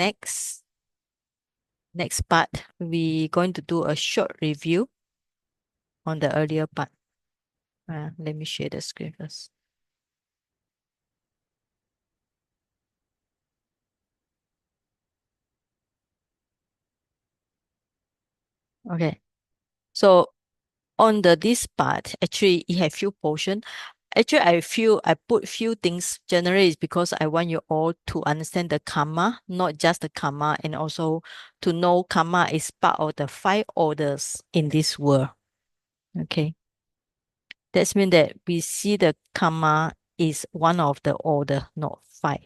next part, we're going to do a short review on the earlier part. Let me share the screen first. Okay. So on this part, actually it have few portion. Actually, I put few things generally is because I want you all to understand the karma, not just the karma, and also to know karma is part of the 5 orders in this world. Okay. That's mean that we see the karma is one of the order, not 5,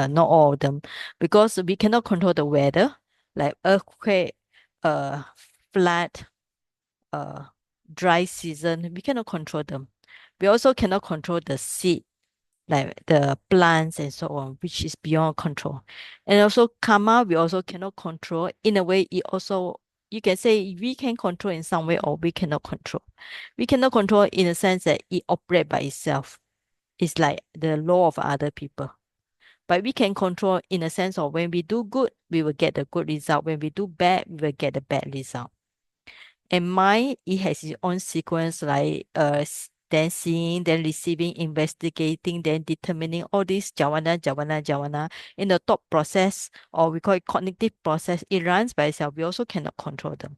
not all of them, because we cannot control the weather, like earthquake, uh, flood, uh, dry season. We cannot control them. We also cannot control the seed, like the plants and so on, which is beyond control. And also karma, we also cannot control. In a way, it also, you can say we can control in some way or we cannot control. We cannot control in the sense that it operates by itself. It's like the law of other people. But we can control in a sense of when we do good, we will get the good result. When we do bad, we will get the bad result. And mind, it has its own sequence like then seeing, then receiving, investigating, then determining all these jhana. In the thought process, or we call it cognitive process, it runs by itself. We also cannot control them.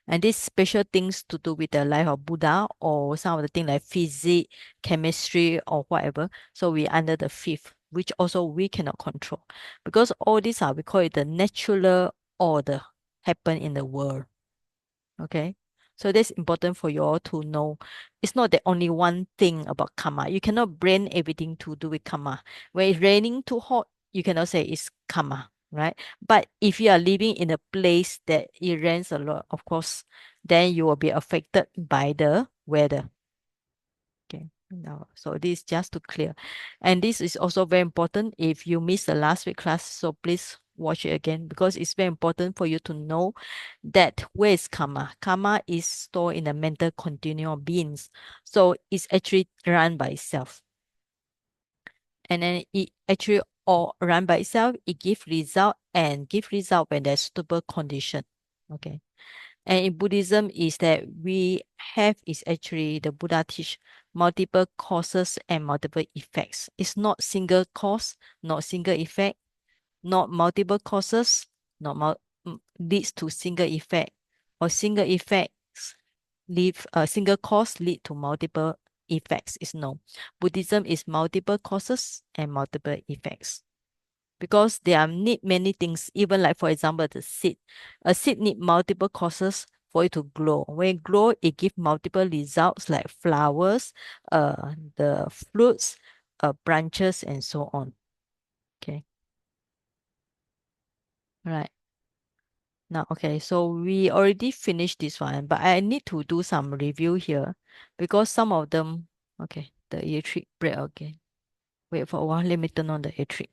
And these special things to do with the life of Buddha or some of the things like physics, chemistry, or whatever. So we under the fifth, which also we cannot control. Because all these are, we call it the natural order happen in the world. Okay. So that's important for you all to know. It's not the only one thing about karma. You cannot blame everything to do with karma. When it's raining too hot, you cannot say it's karma, right? But if you are living in a place that it rains a lot, of course, then you will be affected by the weather. Okay. Now, so this is just to clear. And this is also very important if you missed the last week class. So please watch it again because it's very important for you to know that where is karma. Karma is stored in the mental continuum of beings. So it's actually run by itself. And then it actually all run by itself, it gives result and give result when there's suitable condition. Okay. And in Buddhism is that we have is actually the Buddha teach multiple causes and multiple effects. It's not single cause, not single effect, not multiple causes, not leads to single effect, or single effects leave a single cause lead to multiple effects. Is no. Buddhism is multiple causes and multiple effects because there are need many things, even like for example the seed. A seed need multiple causes for it to grow. When it grow, it give multiple results like flowers, the fruits, branches, and so on. Okay. Right. Now, okay, so we already finished this one, but I need to do some review here because some of them, okay, the electric break again. Wait for a while, let me turn on the electric.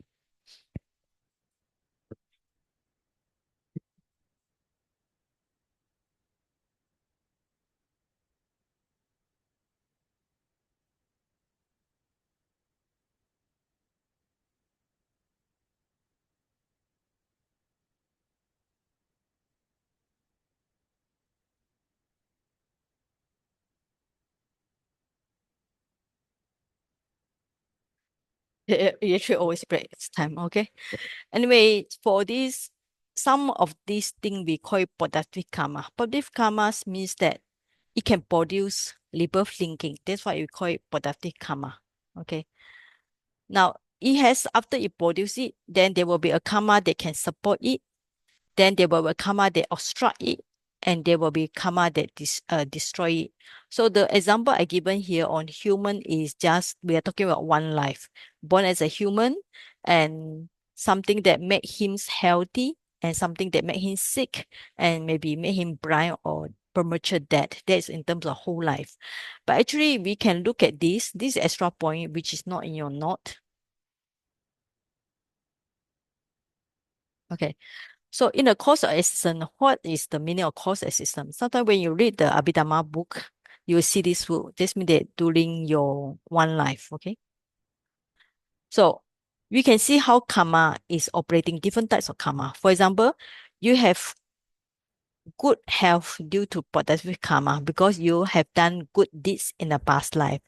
The electric always break its time, okay? Anyway, for this, some of these things we call it productive karma. Productive karma means that it can produce liberal thinking. That's why we call it productive karma. Okay. Now, it has, after it produces it, then there will be a karma that can support it. Then there will be karma that obstruct it, and there will be karma that destroy it. So the example I given here on human is just, we are talking about one life, born as a human, and something that made him healthy, and something that made him sick, and maybe made him blind or premature death. That's in terms of whole life. But actually, we can look at this extra point, which is not in your note. Okay. So in the course of existence, what is the meaning of course existence? Sometimes when you read the Abhidhamma book, you will see this word. This means that during your one life, okay? So we can see how karma is operating different types of karma. For example, you have good health due to productive karma because you have done good deeds in the past life.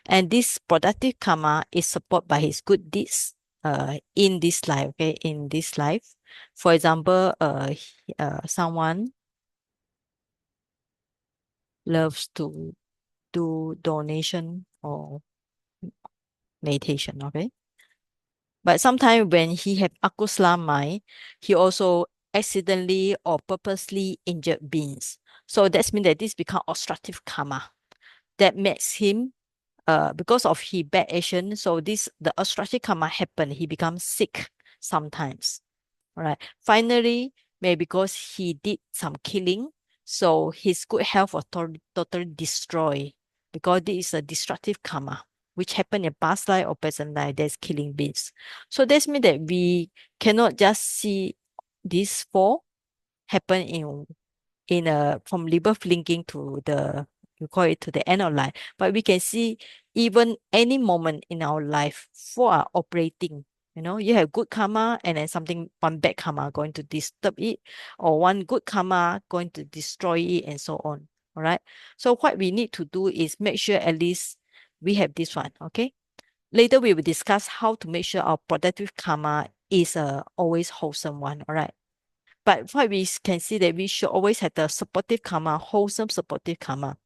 And this productive karma is supported by his good deeds in this life, okay, in this life. For example, someone loves to do donation or meditation, okay? But sometimes when he have akusala mind, he also accidentally or purposely injured beings. So that's mean that this become obstructive karma that makes him because of his bad action. So this the obstructive karma happen. He becomes sick sometimes. All right. Finally, maybe because he did some killing, so his good health was totally destroyed because this is a destructive karma, which happened in past life or present life. That's killing beings. So that's mean that we cannot just see these four happen in a from rebirth linking to the you call it to the end of life. But we can see even any moment in our life for our operating. You know, you have good karma and then something one bad karma going to disturb it, or one good karma going to destroy it, and so on. All right. So what we need to do is make sure at least we have this one. Okay. Later we will discuss how to make sure our productive karma is a always wholesome one. All right. But what we can see that we should always have the supportive karma, wholesome supportive karma.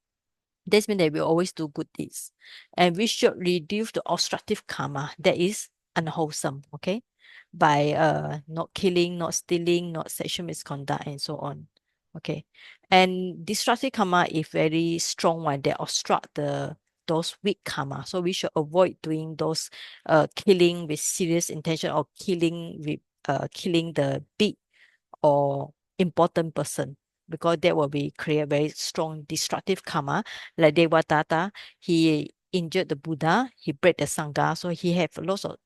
This means that we always do good deeds. And we should reduce the obstructive karma that is unwholesome, okay? By not killing, not stealing, not sexual misconduct, and so on. Okay. And destructive karma is very strong one that obstruct the those weak karma. So we should avoid doing those killing with serious intention or killing with killing the big or important person because that will be create very strong destructive karma. Like Devadatta, he injured the Buddha, he break the Sangha, so he have lots of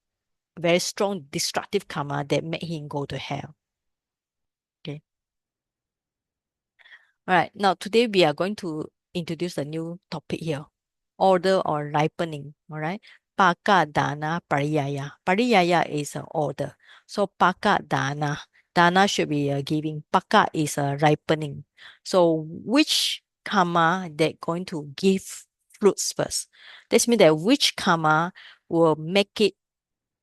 very strong destructive karma that made him go to hell. Okay. All right. Now today we are going to introduce a new topic here. Order or ripening. All right. Paka dana pariyaya. Pariyaya is an order. So paka dana. Dana should be giving. Paka is a ripening. So which karma that going to give fruits first? This means that which karma will make it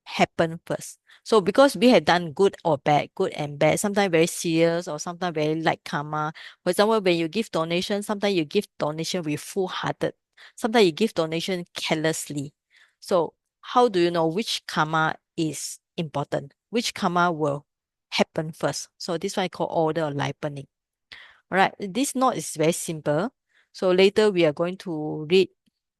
happen first. So because we have done good or bad, good and bad, sometimes very serious or sometimes very light karma. For example, when you give donation, sometimes you give donation with full-hearted. Sometimes you give donation carelessly. So how do you know which karma is important? Which karma will happen first? So this one I call order or ripening. All right, this note is very simple. So later we are going to read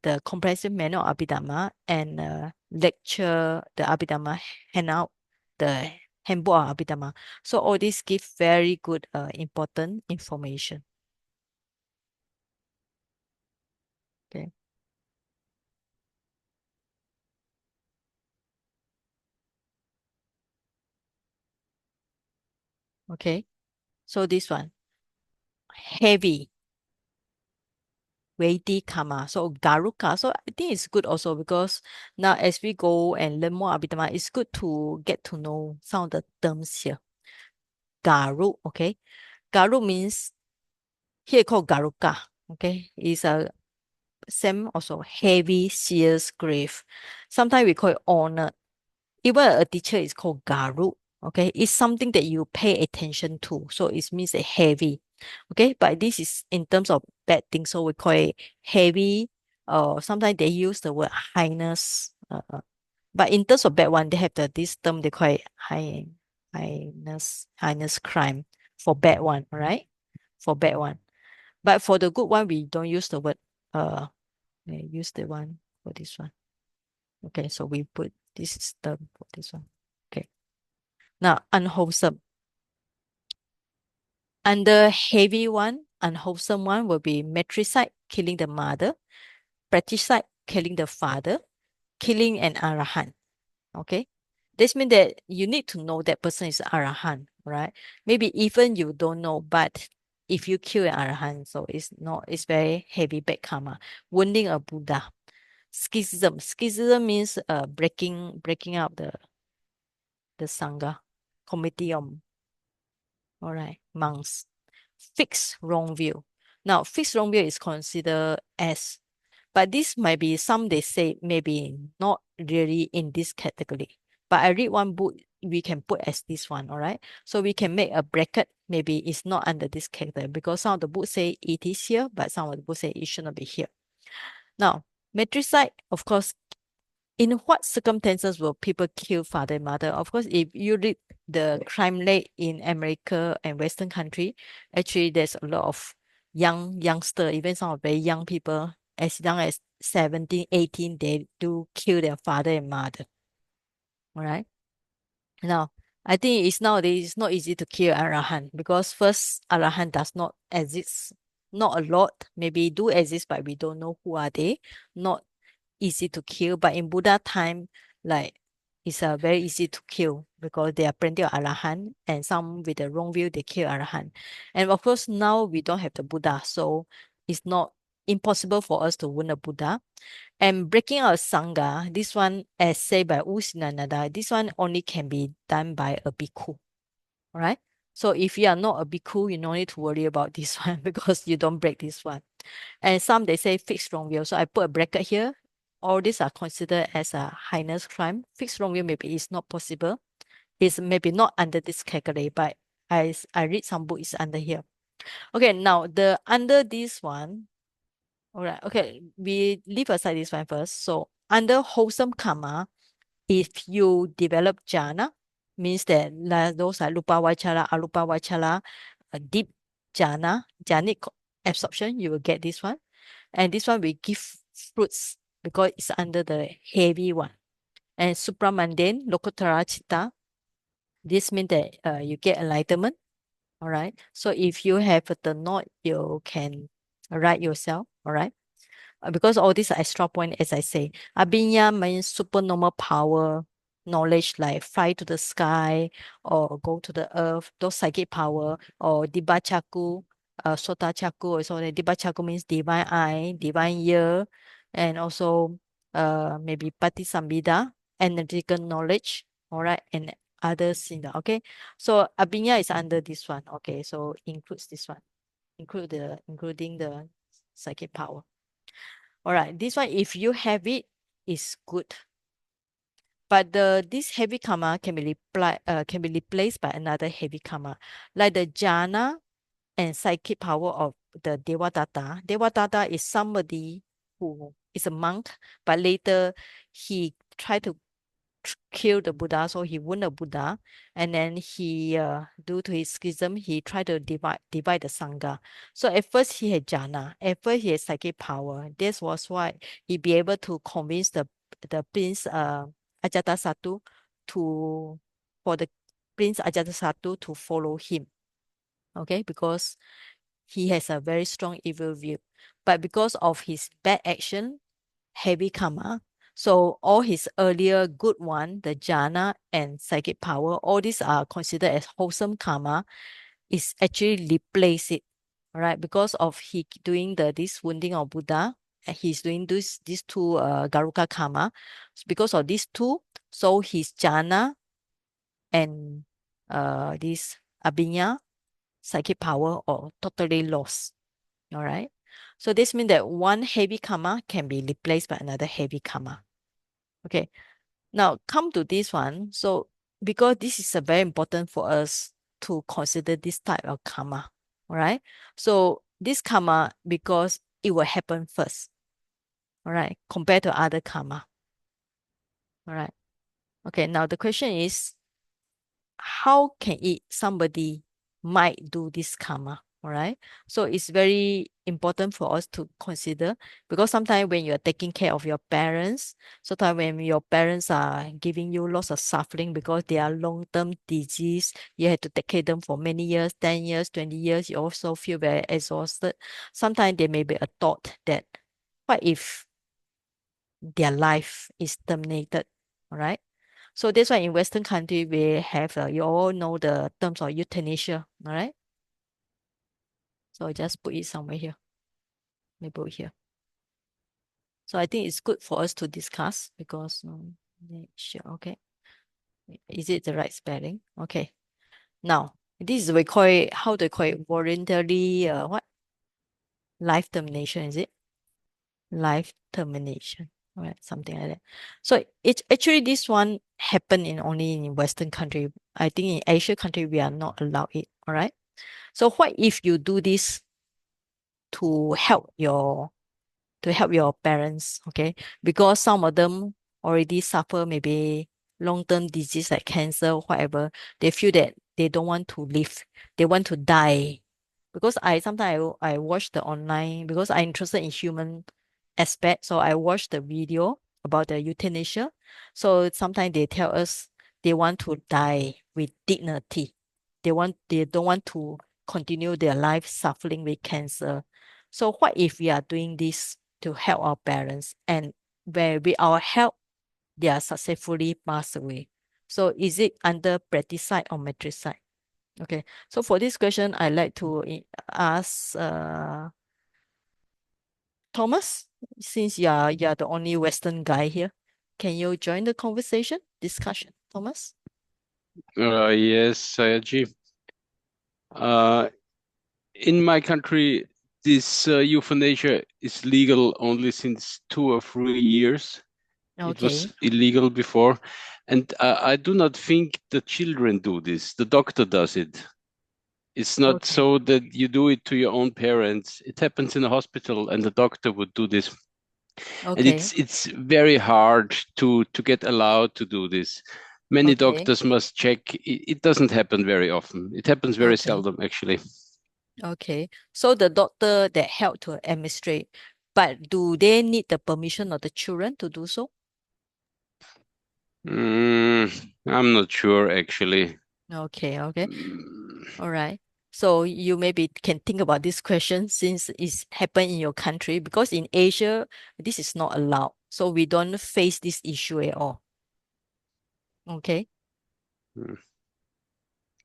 the comprehensive manual of Abhidhamma and lecture the Abhidhamma handout, the handbook of Abhidhamma. So all this give very good important information. Okay. Okay. So this one, heavy, weighty karma. So Garuka. So I think it's good also because now as we go and learn more Abhidhamma, it's good to get to know some of the terms here. Garu, okay. Garu means here called Garuka. Okay, is a same also heavy, serious, grave. Sometimes we call it honor. Even a teacher is called Garu. Okay, it's something that you pay attention to. So it means a heavy. Okay, but this is in terms of bad things. So we call it heavy. Sometimes they use the word highness. But in terms of bad one, they have this term they call it highness crime for bad one, right? For bad one. But for the good one, we don't use the word we use the one for this one. Okay, so we put this is term for this one. Okay. Now unwholesome. Under heavy one, unwholesome one will be matricide, killing the mother, fratricide, killing the father, killing an arahant. Okay. This means that you need to know that person is arahant, right? Maybe even you don't know, but if you kill an arahant, so it's very heavy bad karma. Wounding a Buddha. Schism. Schism means breaking up the the Sangha, committee of, all right, monks. Fixed wrong view. Now, fixed wrong view is considered as, but this might be some they say maybe not really in this category. But I read one book, we can put as this one, all right? So we can make a bracket, maybe it's not under this category because some of the books say it is here, but some of the books say it should not be here. Now, matricide, of course, in what circumstances will people kill father and mother? Of course, if you read the crime rate in America and Western country, actually there's a lot of youngster, even some of very young people, as young as 17, 18, they do kill their father and mother. All right. Now, I think it's nowadays it's not easy to kill Arahan because first Arahan does not exist. Not a lot, maybe do exist, but we don't know who are they. Not easy to kill. But in Buddha time, like it's very easy to kill because there are plenty of Arahant and some with the wrong view they kill Arahant. And of course now we don't have the Buddha, so it's not impossible for us to wound a Buddha. And breaking out Sangha, this one as said by U Sinananda, this one only can be done by a bhikkhu. All right. So if you are not a bhikkhu, you don't need to worry about this one because you don't break this one. And some they say fixed wrong view. So I put a bracket here. All these are considered as a heinous crime. Fixed wrong view maybe is not possible. It's maybe not under this category, but I read some books under here. Okay, now the under this one, all right, okay, we leave aside this one first. So under wholesome karma, if you develop jhana, means that those are rupa vachara, arupa vachara, a deep jhanic absorption, you will get this one. And this one will give fruits because it's under the heavy one. And supramundane, lokuttara chitta, this means that you get enlightenment. All right. So if you have the knot, you can write yourself. All right. Because all these are extra point, as I say. Abhinya means supernormal power, knowledge like fly to the sky or go to the earth, those psychic power, or Diba Chaku, Sota Chaku, or so Diba Chaku means divine eye, divine ear, and also maybe Patisambhida, energetical knowledge, all right, and others in the okay. So Abhinya is under this one. Okay, so includes this one, including the psychic power. All right, this one, if you have it, is good. But this heavy karma can be replaced by another heavy karma, like the jhana and psychic power of the Devadatta. Devadatta is somebody who is a monk, but later he tried to kill the Buddha, so he wounded the Buddha, and then he, due to his schism, he tried to divide the Sangha. So at first he had jhana, at first he had psychic power. This was why he be able to convince the prince Ajatasattu to for the prince Ajatasattu to follow him. Okay, because he has a very strong evil view, but because of his bad action, heavy karma. So all his earlier good one, the jhana and psychic power, all these are considered as wholesome karma, is actually replace it. All right, because of he doing this wounding of Buddha, and he's doing these two Garuka karma. Because of these two, so his jhana and this abhinya psychic power are totally lost. All right. So this means that one heavy karma can be replaced by another heavy karma. Okay. Now come to this one. So because this is a very important for us to consider this type of karma. All right. So this karma, because it will happen first. All right. Compared to other karma. All right. Okay. Now the question is, how can it somebody might do this karma? All right. So it's very important for us to consider because sometimes when you're taking care of your parents, sometimes when your parents are giving you lots of suffering because they are long-term disease, you have to take care of them for many years, 10 years, 20 years, you also feel very exhausted. Sometimes there may be a thought that what if their life is terminated? All right. So that's why in Western country we have you all know the terms of euthanasia, all right? So I just put it somewhere here, maybe here. So I think it's good for us to discuss because yeah, sure, okay. Is it the right spelling? Okay. Now, this is we call it, how do you call it? Voluntary, what? Life termination, is it? Life termination. All right, something like that. So it's actually this one happen in only in Western country. I think in Asia country we are not allowed it. All right. So what if you do this to help your parents, okay? Because some of them already suffer maybe long-term disease like cancer, whatever. They feel that they don't want to live. They want to die. Because I sometimes I watch the online because I'm interested in human aspect. So I watch the video about the euthanasia. So sometimes they tell us they want to die with dignity. They don't want to continue their life suffering with cancer. So what if we are doing this to help our parents and where with our help they are successfully passed away? So is it under patricide or matricide? Okay. So for this question, I like to ask Thomas, since you're the only Western guy here, can you join the conversation discussion, Thomas? Yes, I agree. Uh, in my country, this euthanasia is legal only since 2 or 3 years. It Okay. was illegal before. And I do not think the children do this. The doctor does it. It's not Okay. so that you do it to your own parents. It happens in a hospital, and the doctor would do this. And Okay. it's very hard to get allowed to do this. Many Okay. doctors must check. It doesn't happen very often. It happens very Okay. seldom, actually. Okay. So the doctor that help to administrate, but do they need the permission of the children to do so? I'm not sure, actually. Okay. Okay. Mm, All right. So you maybe can think about this question since it's happened in your country because in Asia this is not allowed. So we don't face this issue at all. Okay. mm.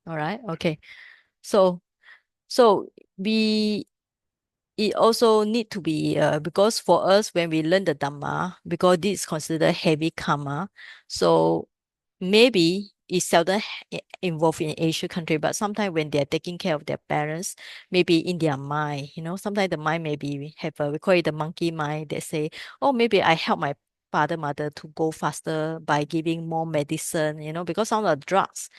All right. Okay. So so we it also need to be because for us when we learn the Dhamma, because this is considered heavy karma, so maybe it's seldom involved in Asian country, but sometimes when they're taking care of their parents, maybe in their mind, sometimes the mind maybe have a we call it the monkey mind. They say, oh, maybe I help my father mother to go faster by giving more medicine, because some of the drugs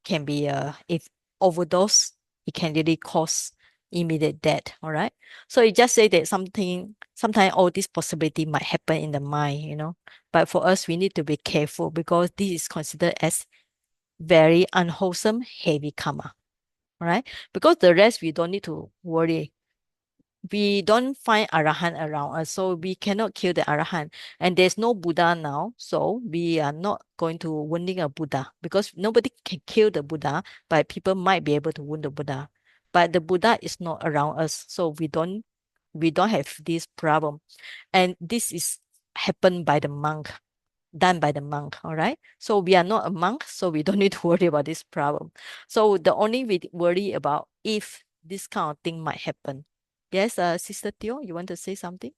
can be if overdose, it can really cause immediate death. All right. So it just say that sometimes all this possibility might happen in the mind. But for us, we need to be careful because this is considered as very unwholesome, heavy karma. All right. Because the rest we don't need to worry. We don't find arahant around us, so we cannot kill the arahant. And there's no Buddha now, so we are not going to wounding a Buddha because nobody can kill the Buddha, but people might be able to wound the Buddha. But the Buddha is not around us, so we don't have this problem. And this is happened by the monk, done by the monk. All right. So we are not a monk, so we don't need to worry about this problem. So the only we worry about if this kind of thing might happen. Yes, Sister Teo, you want to say something?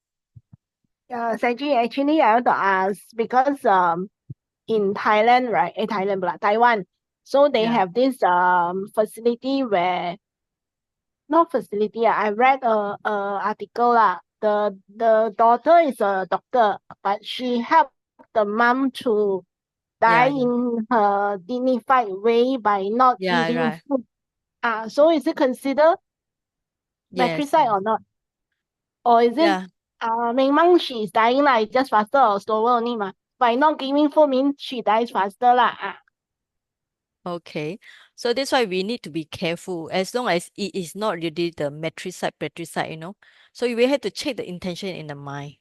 Sanji, actually, I want to ask because in Thailand, right? Thailand, pula, Taiwan. So they Yeah. have this facility where not facility. I read a article lah. The daughter is a doctor, but she helped the mom to die Yeah, yeah. in her dignified way by not Yeah, giving right. food. So is it considered Yes, matricide yes. or not? Or is it Yeah. Ming she is dying like just faster or slower only ma? By not giving food means she dies faster lah. Okay. So that's why we need to be careful as long as it is not really the patricide. So we have to check the intention in the mind.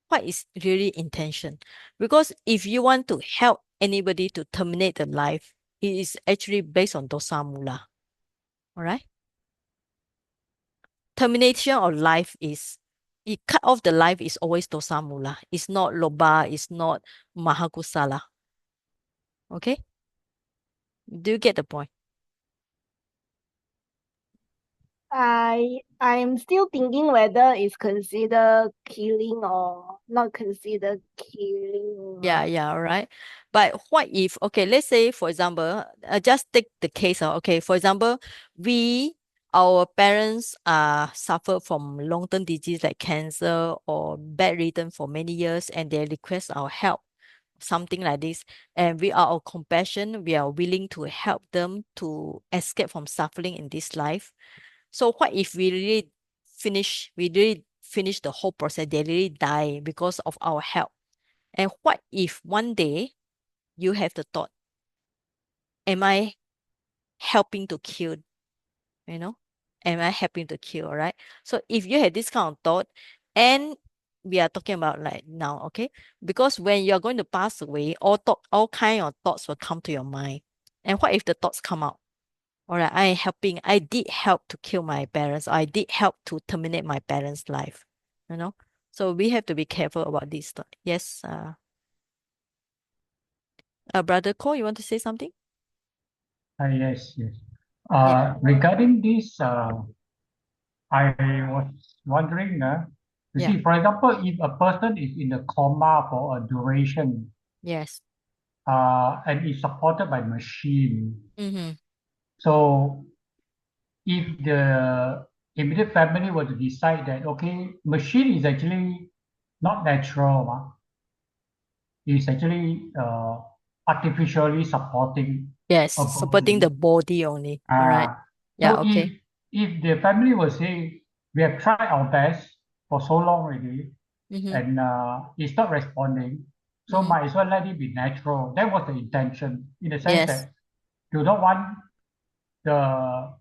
What is really intention? Because if you want to help anybody to terminate the life, it is actually based on dosa mula. All right. Termination of life is it cut off the life is always dosa mula. It's not loba, it's not mahakusala. Okay? Do you get the point? I'm still thinking whether it's considered killing or not considered killing. Yeah, all right. But what if, okay, let's say, for example, just take the case of, okay, for example, our parents suffer from long-term disease like cancer or bedridden for many years and they request our help, something like this. And we are of compassion, we are willing to help them to escape from suffering in this life. So what if we really finish the whole process, they really die because of our help? And what if one day you have the thought, am I helping to kill, you know? Am I helping to kill, right? So if you had this kind of thought, and we are talking about like now, okay? Because when you're going to pass away, all kind of thoughts will come to your mind. And what if the thoughts come out? All right, I did help to kill my parents. I did help to terminate my parents' life, you know? So we have to be careful about this. Yes, Brother Cole, you want to say something? Yes. Yeah. Regarding this, I was wondering, you Yeah. see, for example, if a person is in a coma for a duration, Yes. and is supported by machine, Mm-hmm. so if the immediate family were to decide that, okay, machine is actually not natural, it's actually artificially supporting Yes, a supporting the body. body only. All right. Uh, Yeah, so okay. if the family will say we have tried our best for so long already Mm-hmm. and it's not responding, so Mm-hmm. might as well let it be natural. That was the intention, in the sense Yes. that you don't want to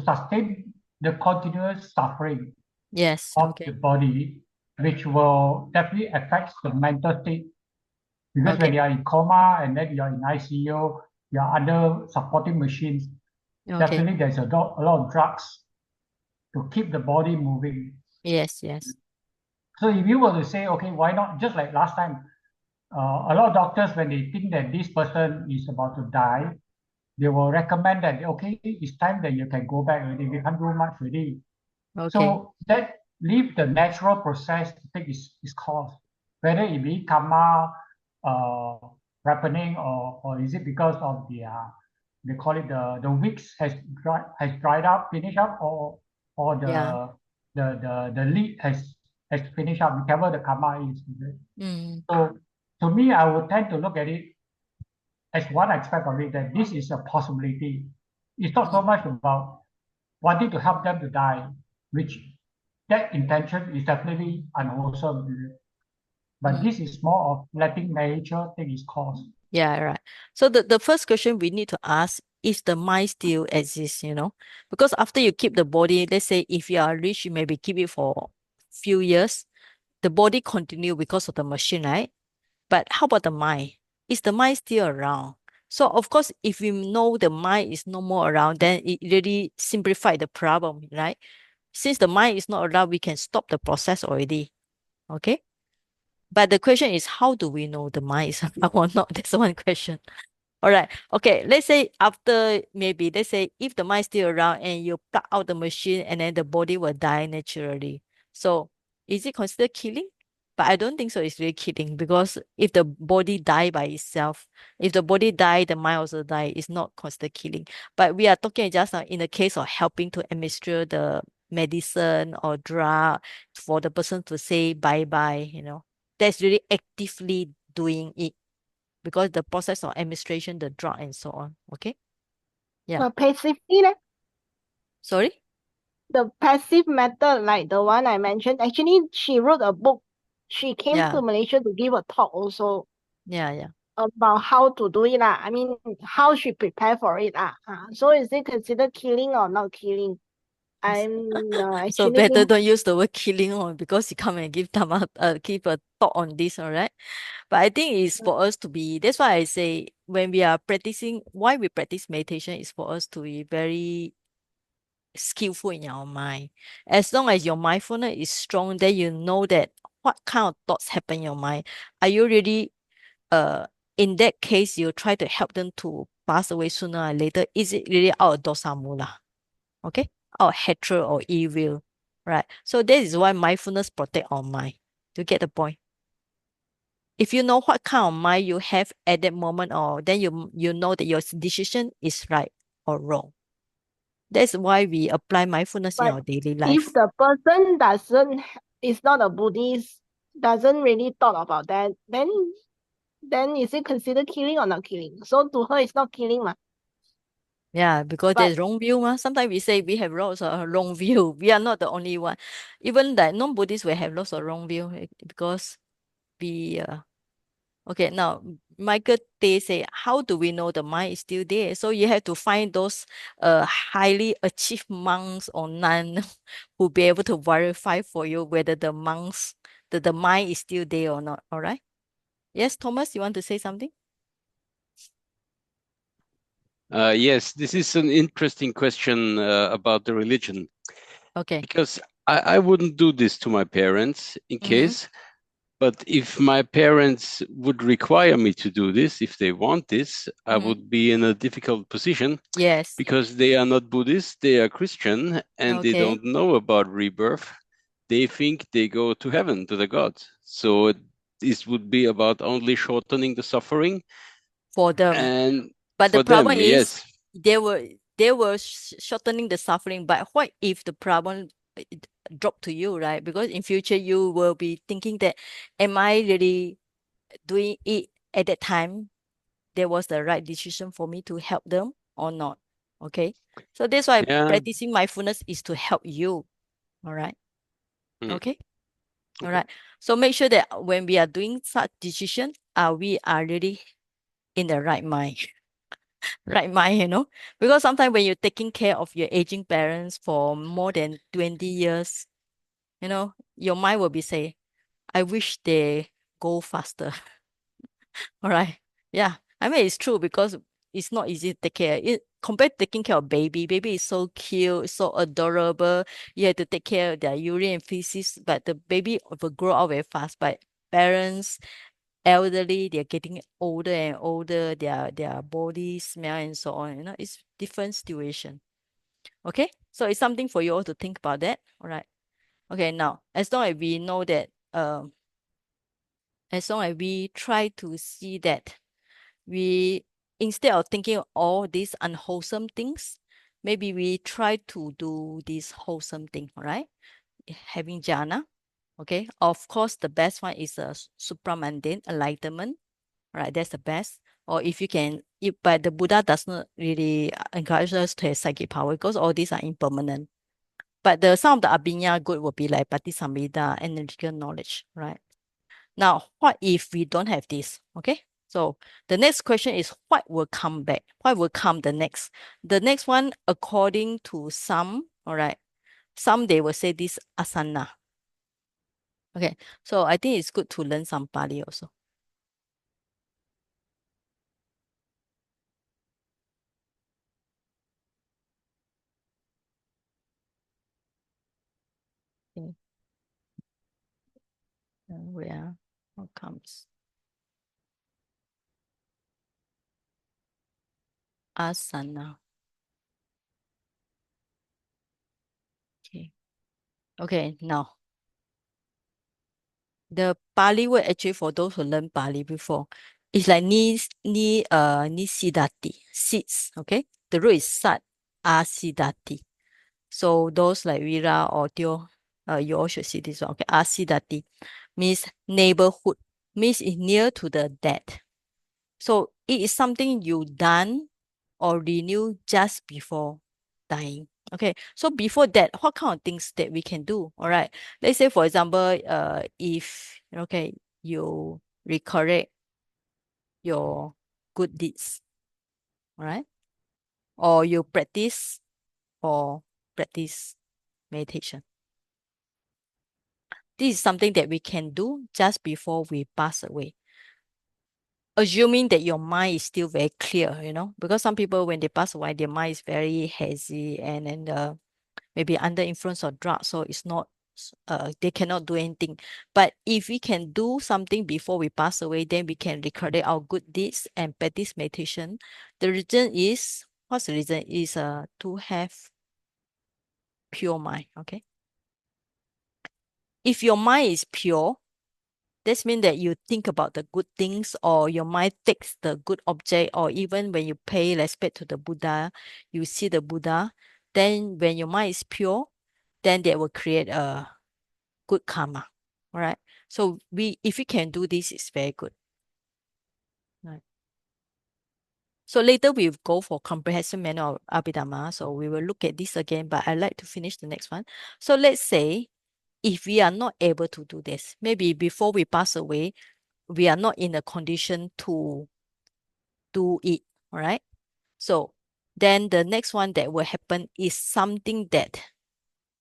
sustain the continuous suffering Yes. of the Okay. body, which will definitely affect the mental state. Because when Okay. you are in coma and then you are in ICU, you are under supporting machines, Okay. definitely there's a lot of drugs to keep the body moving. Yes. Yes. So if you were to say, okay, why not? Just like last time, a lot of doctors, when they think that this person is about to die, they will recommend that, okay, it's time that you can go back already. We can't do much already. Okay. So that leave the natural process to take its course, whether it be karma uh, ripening or is it because of they call it the wicks has dried up, finished up, or Yeah. the lead has finished up, whichever the karma is. Mm. So to me, I would tend to look at it as one aspect of it, that this is a possibility. It's not so Mm. much about wanting to help them to die, which that intention is definitely unwholesome. But Mm. this is more of letting nature take its course. Yeah, right. So the first question we need to ask is the mind still exists, Because after you keep the body, let's say if you are rich, you maybe keep it for few years, the body continue because of the machine, right? But how about the mind? Is the mind still around? So of course, if we know the mind is no more around, then it really simplify the problem, right? Since the mind is not around, we can stop the process already. Okay. But the question is, how do we know the mind is around or not? That's one question. All right. Okay. Let's say after maybe let's say if the mind still around and you plug out the machine and then the body will die naturally. So is it considered killing? But I don't think so. It's really killing because if the body die by itself, if the body die, the mind also die. It's not considered killing. But we are talking just now in the case of helping to administer the medicine or drug for the person to say bye bye. That's really actively doing it because the process of administration, the drug and so on. Okay. Yeah. Passively, leh, Sorry. the passive method, like the one I mentioned, actually, she wrote a book. She came Yeah. to Malaysia to give a talk also Yeah. about how to do it. I mean, how she prepare for it. So is it considered killing or not killing? I'm So actually better don't use the word killing on because you come and give a talk on this, all right? But I think it's for us to be, that's why I say when we are practicing, why we practice meditation is for us to be very skillful in our mind. As long as your mindfulness is strong, then you know that what kind of thoughts happen in your mind. Are you really uh in that case you try to help them to pass away sooner or later? Is it really out of dosa mula? Okay? or hatred or evil, right? So that is why mindfulness protect our mind. To get the point. If you know what kind of mind you have at that moment, or then you know that your decision is right or wrong. That's why we apply mindfulness in But our daily if life. the person is not a Buddhist, doesn't really thought about that, then is it considered killing or not killing? So to her, it's not killing, ma. Yeah, because But there's wrong view. Sometimes we say we have lots of wrong view. We are not the only one. Even that non-Buddhists will have lots of wrong view because we okay, now Michael Tay say, how do we know the mind is still there? So you have to find those highly achieved monks or nuns who be able to verify for you whether the mind is still there or not. All right. Yes, Thomas, you want to say something? Yes, this is an interesting question about the religion, Okay. because I wouldn't do this to my parents in Mm-hmm. case, but if my parents would require me to do this, if they want this, I Mm-hmm. would be in a difficult position Yes. because they are not Buddhist, they are Christian, and they Okay. don't know about rebirth. They think they go to heaven, to the gods. So this would be about only shortening the suffering. For them. And But the for problem them, is yes. they were shortening the suffering. But what if the problem drop to you, right? Because in future you will be thinking that, am I really doing it at that time? There was the right decision for me to help them or not. Okay. So that's why Yeah. practicing mindfulness is to help you. All right. Mm. Okay. All Okay. right. So make sure that when we are doing such decision, we are really in the right mind. Right mind, because sometimes when you're taking care of your aging parents for more than 20 years, your mind will be say, I wish they go faster. All right. Yeah. I mean, it's true because it's not easy to take care. Compared to taking care of baby, baby is so cute, so adorable. You have to take care of their urine and feces, but the baby will grow up very fast. But parents, elderly, they're getting older and older, their body smell and so on. It's different situation. Okay, so it's something for you all to think about that. All right. Okay, now as long as we know that, as long as we try to see that we, instead of thinking all these unwholesome things, maybe we try to do this wholesome thing. All right, having jhana. Okay, of course, the best one is a supramundane enlightenment. Right, that's the best. Or if you can, but the Buddha does not really encourage us to have psychic power because all these are impermanent. But some of the abhinya good will be like patisamhita, analytical knowledge, right? Now, what if we don't have this? Okay, so the next question is what will come back? What will come the next? The next one, according to some, all right, some they will say this asana. Okay, so I think it's good to learn some Pali also. Okay. Where what comes? Asana. Okay. Okay, now the Pali word actually for those who learn Pali before, it's like ni sidati, seeds, okay? The root is sat, asidati. So those like Vira or Teo, you all should see this one, okay? Asidati means neighborhood, means it's near to the dead. So it is something you done or renew just before dying. Okay, so before that, what kind of things that we can do? All right, let's say for example, if you recollect your good deeds, all right, or you practice meditation. This is something that we can do just before we pass away. Assuming that your mind is still very clear, because some people when they pass away, their mind is very hazy and then maybe under influence of drugs, so it's not they cannot do anything. But if we can do something before we pass away, then we can recollect our good deeds and practice meditation. The reason is, what's the reason is to have pure mind. Okay. If your mind is pure, this means that you think about the good things, or your mind takes the good object, or even when you pay respect to the Buddha, you see the Buddha, then when your mind is pure, then that will create a good karma. All right. So if we can do this, it's very good. Right. So later we will go for comprehensive manner of Abhidhamma. So we will look at this again, but I'd like to finish the next one. So let's say if we are not able to do this, maybe before we pass away, we are not in a condition to do it. All right. So then the next one that will happen is something that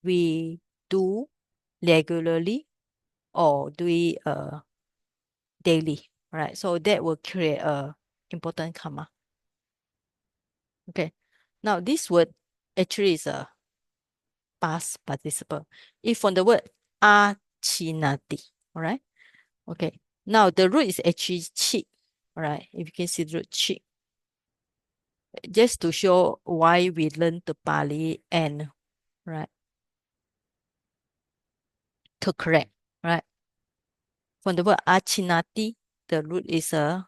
we do regularly or do it daily. All right. So that will create a important karma. Okay. Now this word actually is a past participle. If from the word achinati, all right? Okay. Now the root is actually chi, all right? If you can see the root chi. Just to show why we learn the Pali and, right, to correct, right? From the word achinati, the root is to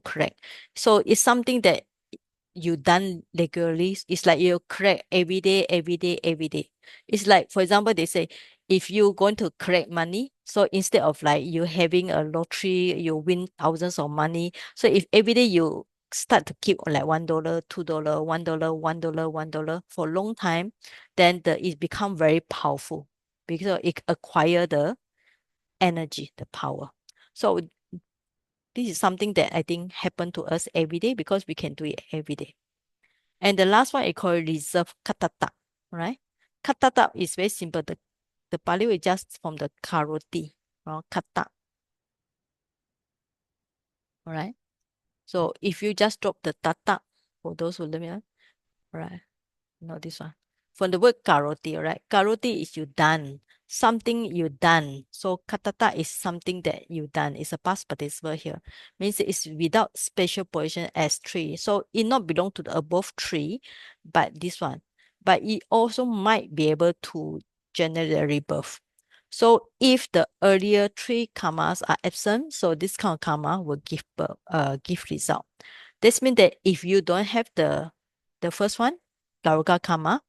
correct. So it's something that you done regularly. It's like you correct every day, every day, every day. It's like, for example, they say, if you're going to collect money, so instead of like you having a lottery, you win thousands of money. So if every day you start to keep like $1, $2, $1, $1, $1 for a long time, then it become very powerful because it acquire the energy, the power. So this is something that I think happen to us every day because we can do it every day. And the last one I call reserve katata, right? Katata is very simple. The Pali is just from the karoti, kata. All right. So if you just drop the tata, for those who learn, right? Not this one. From the word karoti, right? Karoti is you done. Something you done. So katata is something that you done. It's a past participle here. Means it's without special position as tree. So it not belong to the above tree, but this one. But it also might be able to generate a rebirth. So if the earlier three karmas are absent, so this kind of karma will give result. This means that if you don't have the first one, Garuka karma,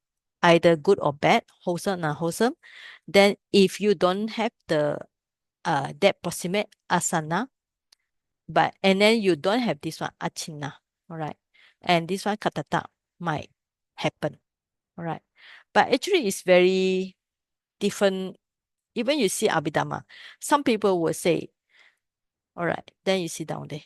either good or bad, wholesome or unwholesome, then if you don't have the that proximate asana, and then you don't have this one achina, all right, and this one katata might happen, all right, but actually it's very different. Even you see Abhidhamma, some people will say, all right, then you sit down there.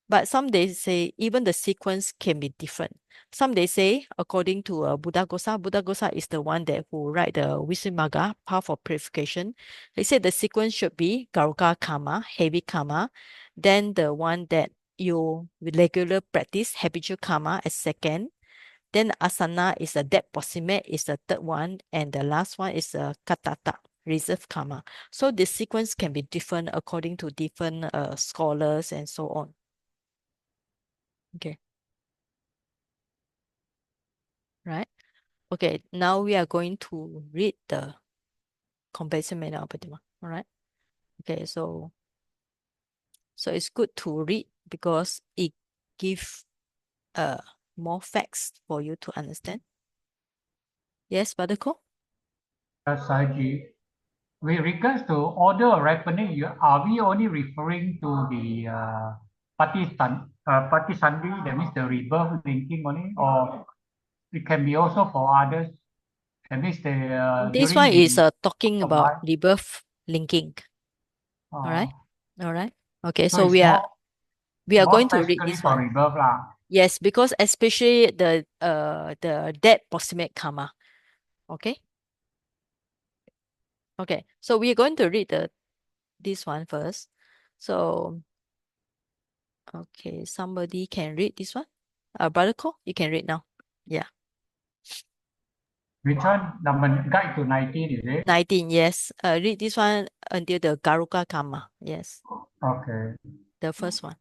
But some they say even the sequence can be different. Some they say, according to Buddha Gosa is the one that who write the Visuddhimagga, path of purification. They said the sequence should be Garuka karma, heavy karma, then the one that you regular practice, habitual karma as second, then asana is the debt proximate is the third one, and the last one is the katata, reserve karma. So the sequence can be different according to different scholars and so on. Okay. Right. Okay. Now we are going to read the compassion manner of Abhidhamma. All right. Okay. So it's good to read because it gives more facts for you to understand. Yes, Badako? Saji, with regards to order of ripening, are we only referring to the Patisandhi, that means the rebirth linking only, or it can be also for others? That means This during one is the talking of about life. rebirth linking. All right. All right. Okay. So So it's we are more going to read specifically this for one. rebirth lah. Yes, because especially the dead proximate karma. Okay. Okay. So we are going to read this one first. So okay, somebody can read this one. Brother Ko, you can read now. Yeah. Which one? Number guide to 19, is it? 19, yes. Read this one until the Garuka karma. Yes. Okay. The first one.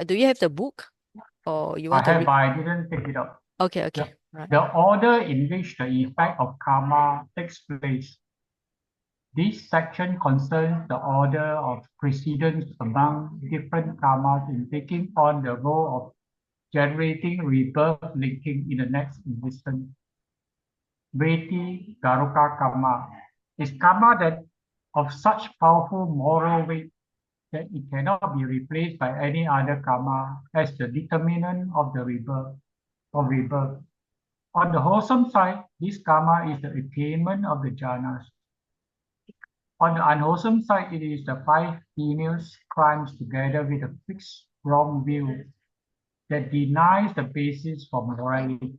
Do you have the book or you I want to have, read? but I didn't pick it up. Okay, okay. Yep. Right. The order in which the effect of karma takes place. This section concerns the order of precedence among different karmas in taking on the role of generating rebirth linking in the next existence. Veti Garuka Kamma is karma that of such powerful moral weight that it cannot be replaced by any other karma as the determinant of the rebirth or rebirth. On the wholesome side, this karma is the attainment of the jhanas. On the unwholesome side, it is the five heinous crimes together with a fixed wrong view that denies the basis for morality.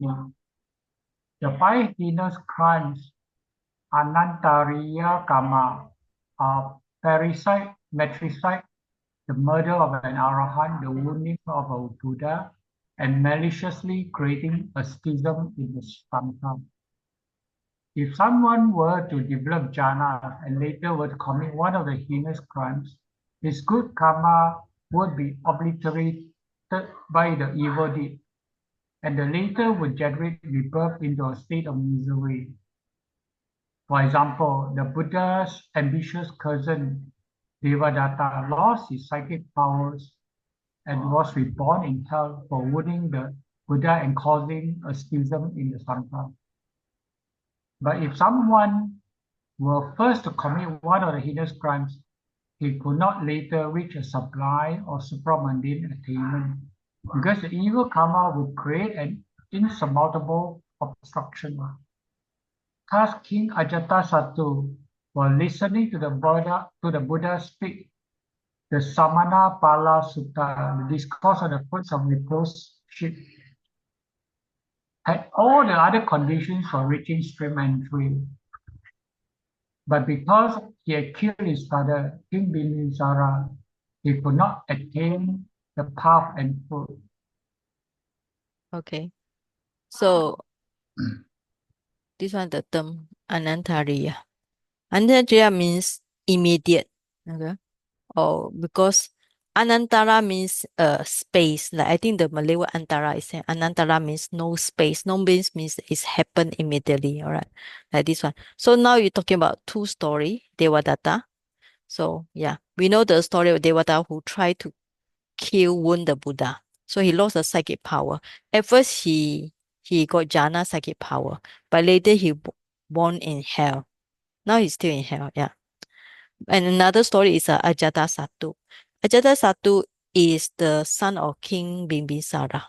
The five heinous crimes, Anantariya Kama, are parricide, matricide, the murder of an arahant, the wounding of a Buddha, and maliciously creating a schism in the samsara. If someone were to develop jhana and later were to commit one of the heinous crimes, his good karma would be obliterated by the evil deed, and the later would generate rebirth into a state of misery. For example, the Buddha's ambitious cousin Devadatta lost his psychic powers and was reborn in hell for wounding the Buddha and causing a schism in the samsara. But if someone were first to commit one of the heinous crimes, he could not later reach a sublime or supramundane attainment, because the evil karma would create an insurmountable obstruction. Thus, King Ajatasattu, while listening to the Buddha speak the Samana Pala Sutta, the discourse on the fruits of reproachship, had all the other conditions for reaching stream entry. But because he had killed his father, King Bimbisara, he could not attain the path and fruit. Okay. So this one the term Anantariya. Anantariya means immediate. Okay. Oh, because Anantara means space. Like I think the Malay word Antara is saying Anantara means no space. No means it's happened immediately. All right. Like this one. So now you're talking about two story, Devadatta. So yeah, we know the story of Devadatta who tried to wound the Buddha. So he lost the psychic power. At first he got jhana psychic power, but later he born in hell. Now he's still in hell. Yeah. And another story is Ajatasattu. Ajatasattu is the son of King Bimbisara.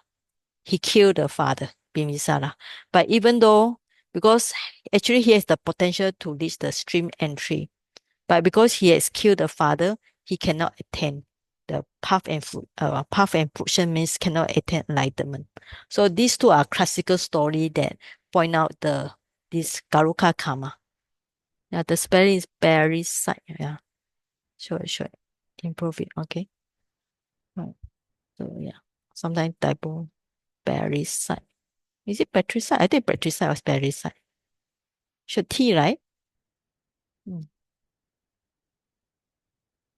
He killed the father, Bimbisara. But even though, because actually he has the potential to reach the stream entry, but because he has killed the father, he cannot attain the path and fruition means cannot attain enlightenment. So these two are classical story that point out this Garuka karma. Yeah, the spelling is parricide. Yeah, sure. Improve it. Okay. Right. So yeah, sometimes typo parricide. Is it patricide? I think patricide was parricide. Should T, right? Mm.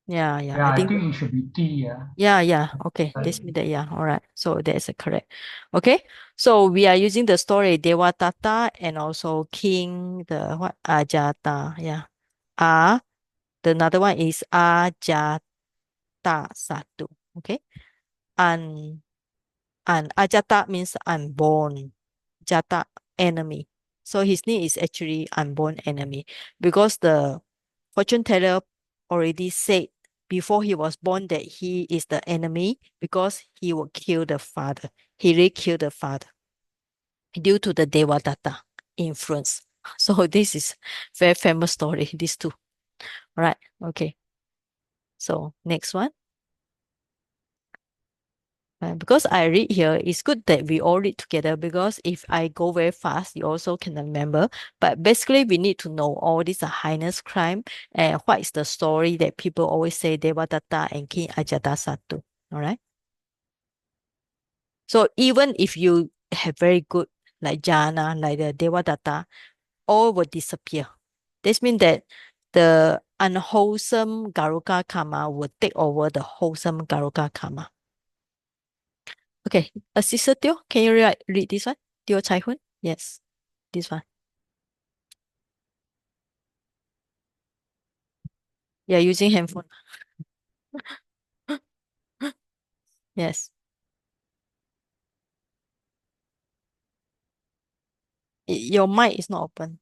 Yeah. Yeah, I think it should be T. Yeah. Okay. This means that, yeah. All right. So that's correct. Okay. So we are using the story Devadatta and also King, the what? Ajata. Yeah. The another one is Ajata Satu. Okay. And Ajata means unborn. Jata, enemy. So his name is actually unborn enemy because the fortune teller already said before he was born that he is the enemy because he will kill the father. He really killed the father due to the Devadatta influence. So this is very famous story, these two. All right. Okay. So next one. Because I read here, it's good that we all read together because if I go very fast, you also can remember. But basically, we need to know all these are heinous crime and what is the story that people always say Devadatta and King Ajatasattu. All right. So even if you have very good like jhana, like the Devadatta, all will disappear. This means that the unwholesome Garuka karma will take over the wholesome Garuka karma. Okay, Sister Teo, can you read this one? Teo Chai Hun? Yes, this one. Yeah, using handphone. Yes. Your mic is not open.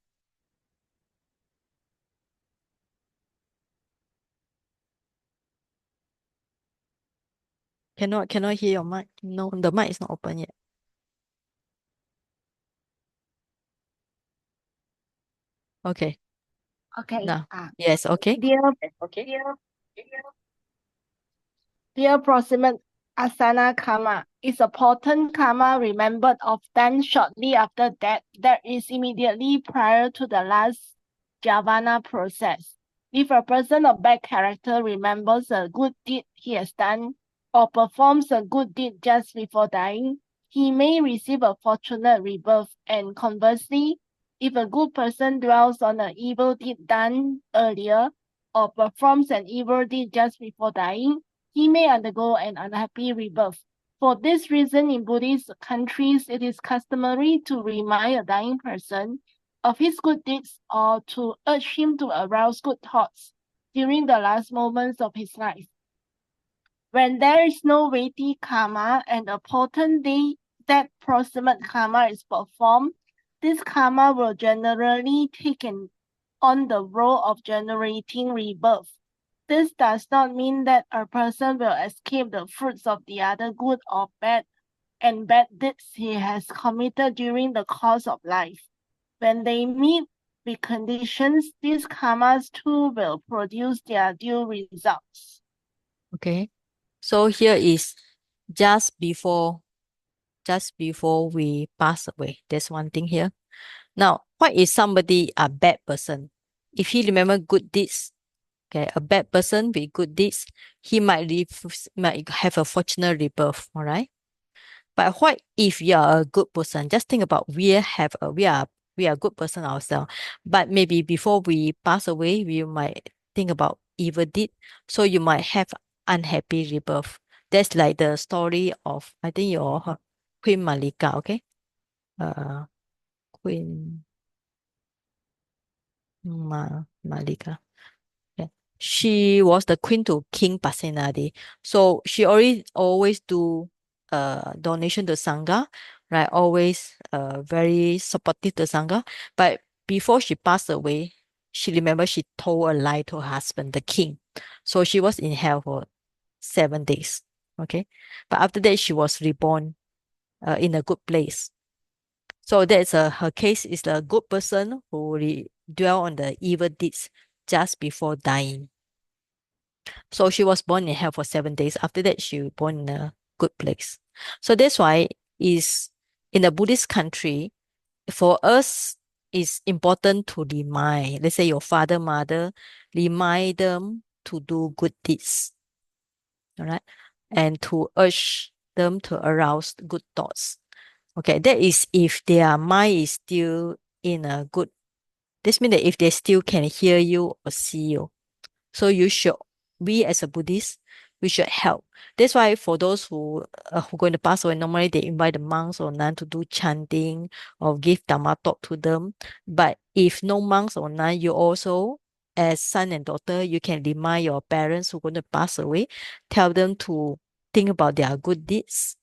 Cannot hear your mic. No, the mic is not open yet. Okay. Okay. Now. Yes, okay. Dear proximate asana karma is a potent karma remembered of done shortly after death that is immediately prior to the last javana process. If a person of bad character remembers a good deed he has done or performs a good deed just before dying, he may receive a fortunate rebirth, and conversely, if a good person dwells on an evil deed done earlier or performs an evil deed just before dying, he may undergo an unhappy rebirth. For this reason, in Buddhist countries, it is customary to remind a dying person of his good deeds or to urge him to arouse good thoughts during the last moments of his life. When there is no weighty karma and a potent that proximate karma is performed, this karma will generally take on the role of generating rebirth. This does not mean that a person will escape the fruits of the other good or bad deeds he has committed during the course of life. When they meet the conditions, these karmas too will produce their due results. Okay. So here is just before we pass away. There's one thing here. Now, what is somebody a bad person? If he remember good deeds, okay, a bad person with good deeds, he might have a fortunate rebirth, all right? But what if you are a good person? Just think about we are a good person ourselves. But maybe before we pass away, we might think about evil deed. So you might have unhappy rebirth. That's like the story of I think your Queen Malika, okay? Queen Malika. Yeah. She was the queen to King Pasenadi. So she always do donation to Sangha, right? Always very supportive to Sangha. But before she passed away, she remember she told a lie to her husband, the king. So she was in hell for 7 days. Okay. But after that, she was reborn in a good place. So that's her case is a good person who dwell on the evil deeds just before dying. So she was born in hell for 7 days. After that, she was born in a good place. So that's why is in a Buddhist country, for us, it's important to remind, let's say your father, mother, remind them to do good deeds. All right. And to urge them to arouse good thoughts. Okay, that is if their mind is still in a good, this means that if they still can hear you or see you. So we as a Buddhist, we should help. That's why for those who going to pass away, normally they invite the monks or nun to do chanting or give Dhamma talk to them. But if no monks or nun, you also, as son and daughter, you can remind your parents who going to pass away, tell them to think about their good deeds,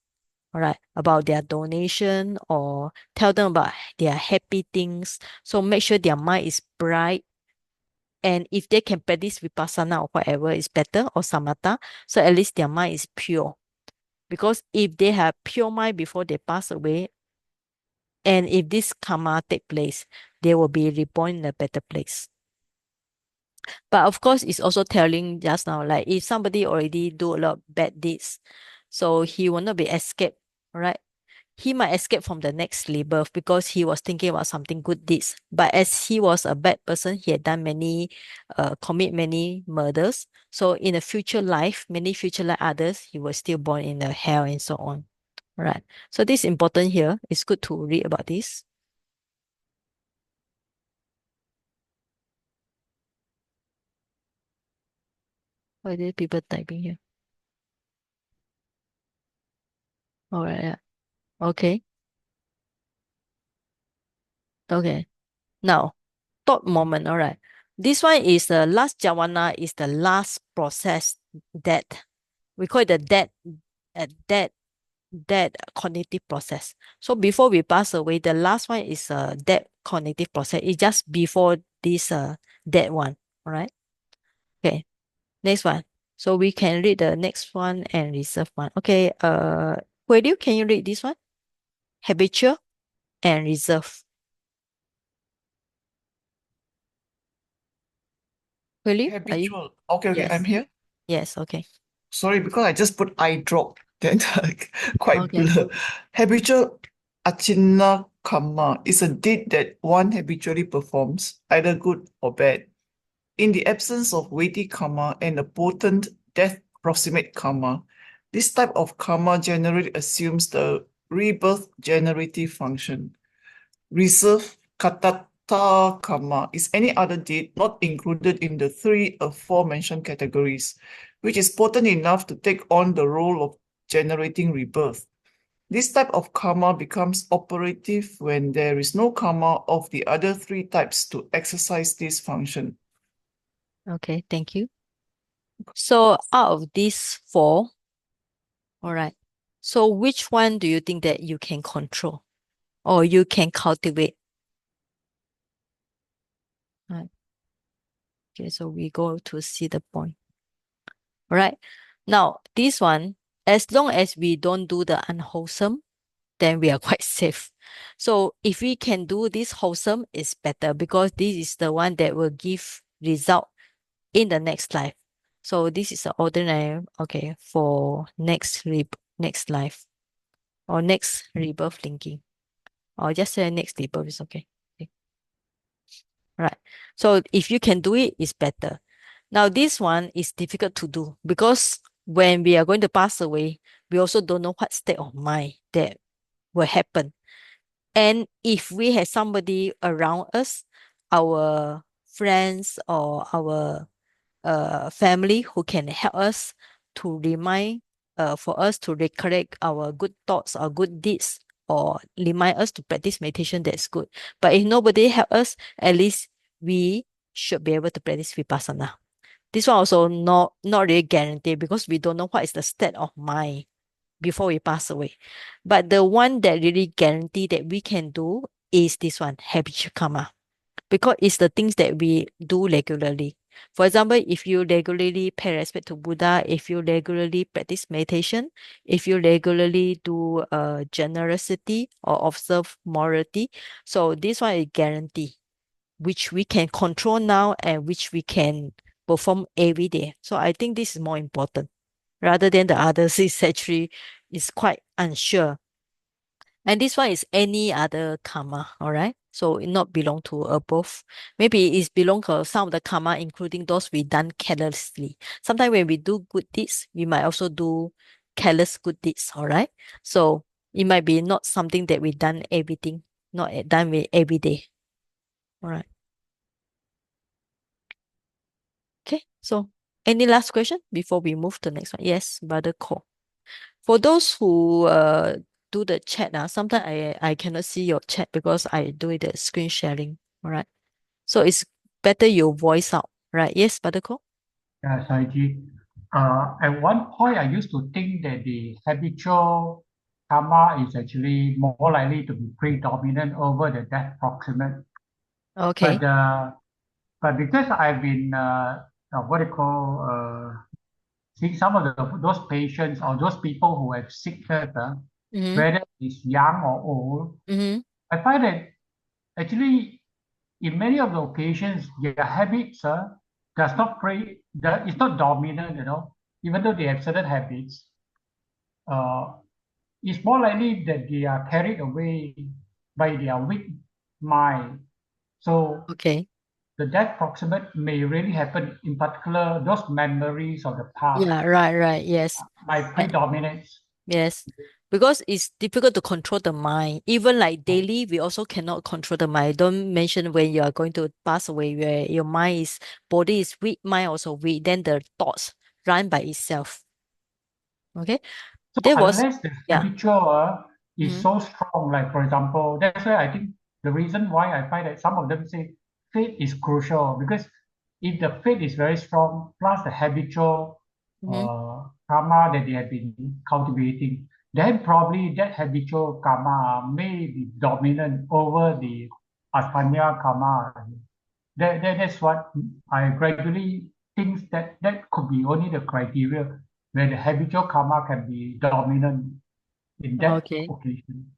all right, about their donation or tell them about their happy things. So make sure their mind is bright. And if they can practice vipassana or whatever is better or samatha, so at least their mind is pure. Because if they have pure mind before they pass away, and if this karma take place, they will be reborn in a better place. But of course, it's also telling just now, like if somebody already do a lot of bad deeds, so he will not be escaped, right? He might escape from the next rebirth because he was thinking about something good deeds. But as he was a bad person, he had done commit many murders. So in a future life, many future like others, he was still born in the hell and so on. Right. So this is important here. It's good to read about this. Why did people typing here? All right. Yeah. Okay. Okay. Now, thought moment. All right. This one is the last jhana, is the last process that we call it the dead cognitive process. So before we pass away, the last one is a dead cognitive process. It's just before this dead one. All right. Okay. Next one. So we can read the next one and reserve one. Okay. Huilu, can you read this one? Habitual and reserve. Huilu, are you? Habitual. Okay, I'm Yes. here. Yes. Okay. Sorry, because I just put eye drop, then quite Okay. blur. Habitual achina kamma is a deed that one habitually performs, either good or bad. In the absence of weighty karma and a potent death proximate karma, this type of karma generally assumes the rebirth generative function. Reserve katata karma is any other deed not included in the three aforementioned categories, which is potent enough to take on the role of generating rebirth. This type of karma becomes operative when there is no karma of the other three types to exercise this function. Okay. Thank you. So out of these four, all right. So which one do you think that you can control or you can cultivate? Right. Okay, so we go to see the point. All right. Now, this one, as long as we don't do the unwholesome, then we are quite safe. So if we can do this wholesome, it's better because this is the one that will give result in the next life. So this is the ordinary, okay, for next life or next rebirth linking. Or just say next rebirth is okay. Okay. Right. So if you can do it, it's better. Now this one is difficult to do because when we are going to pass away, we also don't know what state of mind that will happen. And if we have somebody around us, our friends or our family who can help us to remind, for us to recollect our good thoughts or good deeds, or remind us to practice meditation, that's good. But if nobody help us, at least we should be able to practice vipassana. This one also not really guaranteed because we don't know what is the state of mind before we pass away. But the one that really guarantee that we can do is this one, habitual karma, because it's the things that we do regularly. For example, if you regularly pay respect to Buddha, if you regularly practice meditation, if you regularly do generosity or observe morality, so this one is guarantee, which we can control now and which we can perform every day. So I think this is more important rather than the others. Is actually is quite unsure. And this one is any other karma, all right? So it not belong to above. Maybe it's belong to some of the karma, including those we done carelessly. Sometimes when we do good deeds, we might also do careless good deeds, all right? So it might be not something that we done everything, not done with every day. All right. Okay. So any last question before we move to the next one? Yes, Brother Cole. For those who do the chat now, sometimes I cannot see your chat because I do the screen sharing. All right. So it's better you voice out, right? Yes, Butterco? Yeah, Saiji. At one point, I used to think that the habitual karma is actually more likely to be predominant over the death proximate. Okay. But because I've been what do you call seeing some of those patients or those people who have sickness, Mm-hmm. whether it's young or old, Mm-hmm. I find that actually in many of the occasions their habits does not it's not dominant, even though they have certain habits. It's more likely that they are carried away by their weak mind. So Okay. the death proximate may really happen, in particular those memories of the past Yeah, right. Yes. by I- predominance. Yes. Because it's difficult to control the mind. Even like daily, we also cannot control the mind. Don't mention when you are going to pass away, where your body is weak, mind also weak, then the thoughts run by itself. Okay. So There was, unless the yeah. habitual is Mm-hmm. so strong, like for example, that's why I think the reason why I find that some of them say faith is crucial, because if the faith is very strong, plus the habitual karma that they have been cultivating, then probably that habitual karma may be dominant over the asthanya karma. That's what I gradually think, that could be only the criteria where the habitual karma can be dominant in that Okay. occasion.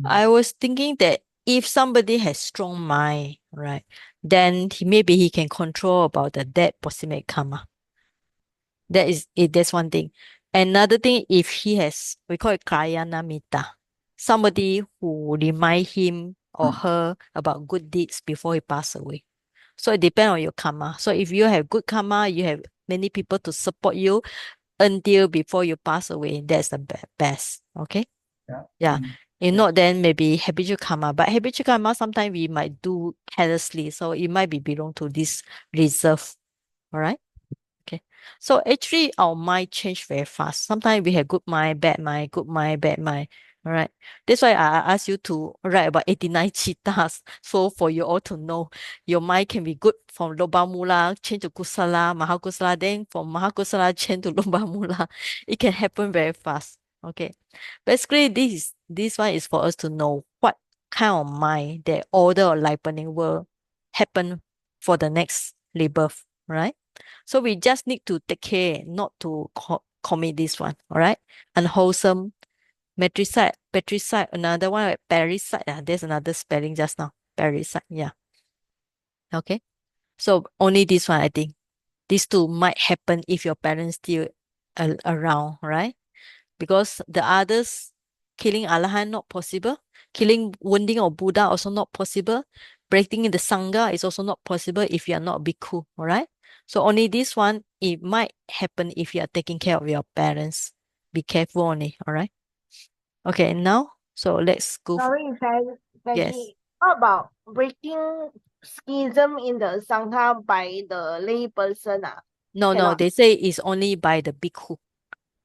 I was thinking that if somebody has strong mind, right, then maybe he can control about the dead proximate karma. That is it. That's one thing. Another thing, if he has, we call it Kayana Mita, somebody who remind him or her about good deeds before he pass away. So it depends on your karma. So if you have good karma, you have many people to support you until before you pass away. That's the best. Okay. Yeah. Yeah. Mm. If Yeah. not, then maybe habitual karma. But habitual karma, sometimes we might do carelessly. So it might be belong to this reserve. All right. Okay. So actually our mind change very fast. Sometimes we have good mind, bad mind, good mind, bad mind. All right. That's why I asked you to write about 89 cheetahs. So for you all to know, your mind can be good from Lobamula, change to Kusala, Mahakusala, then from Mahakusala, change to Lobamula. It can happen very fast. Okay. Basically, this one is for us to know what kind of mind that order or ripening will happen for the next rebirth, right? So we just need to take care not to commit this one, all right? Unwholesome, patricide, another one, parasite. There's another spelling just now. Parasite, yeah. Okay. So only this one, I think. These two might happen if your parents still around, right? Because the others, killing Alahan not possible, killing wounding or Buddha also not possible, breaking in the Sangha is also not possible if you are not bhikkhu, all right? So only this one, it might happen if you are taking care of your parents. Be careful only, all right? Okay, now, so let's go. Sorry, Yes. Fanny. How about breaking schism in the Sangha by the lay person? No, Cannot. they say it's only by the bhikkhu.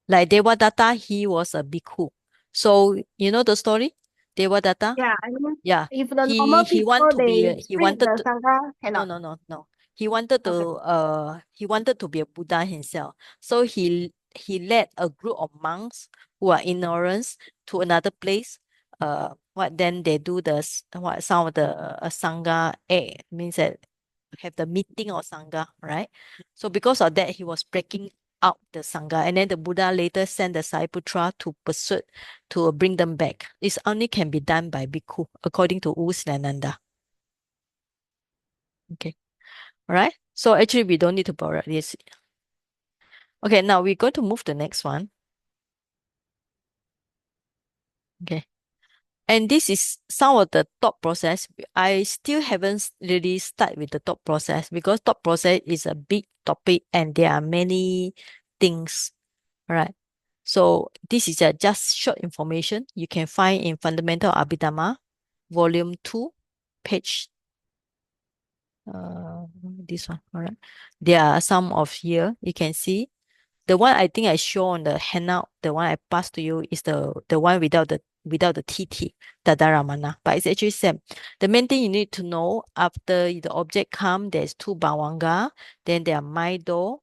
Like Devadatta, he was a bhikkhu. So you know the story? Devadatta? Yeah, I mean, Yeah. if the He normal he want people to be they a, he split wanted the to Sangha, no cannot. no no no. He wanted to be a Buddha himself. So he led a group of monks who are ignorant to another place. What then they do what some of the Sangha means that have the meeting of Sangha, right? So because of that, he was breaking out the Sangha. And then the Buddha later sent the Sariputra to persuade to bring them back. This only can be done by bhikkhu, according to U Sinananda. Okay. All right. So actually, we don't need to borrow this. Okay. Now we're going to move to the next one. Okay. And this is some of the thought process. I still haven't really started with the thought process because thought process is a big topic and there are many things. All right. So this is just short information you can find in Fundamental Abhidhamma, Volume 2, page this one. All right. There are some of here you can see. The one I think I show on the handout, the one I passed to you is the one without the TT, Tadaramana. But it's actually same. The main thing you need to know after the object come, there's two bhavanga, then there are Maido,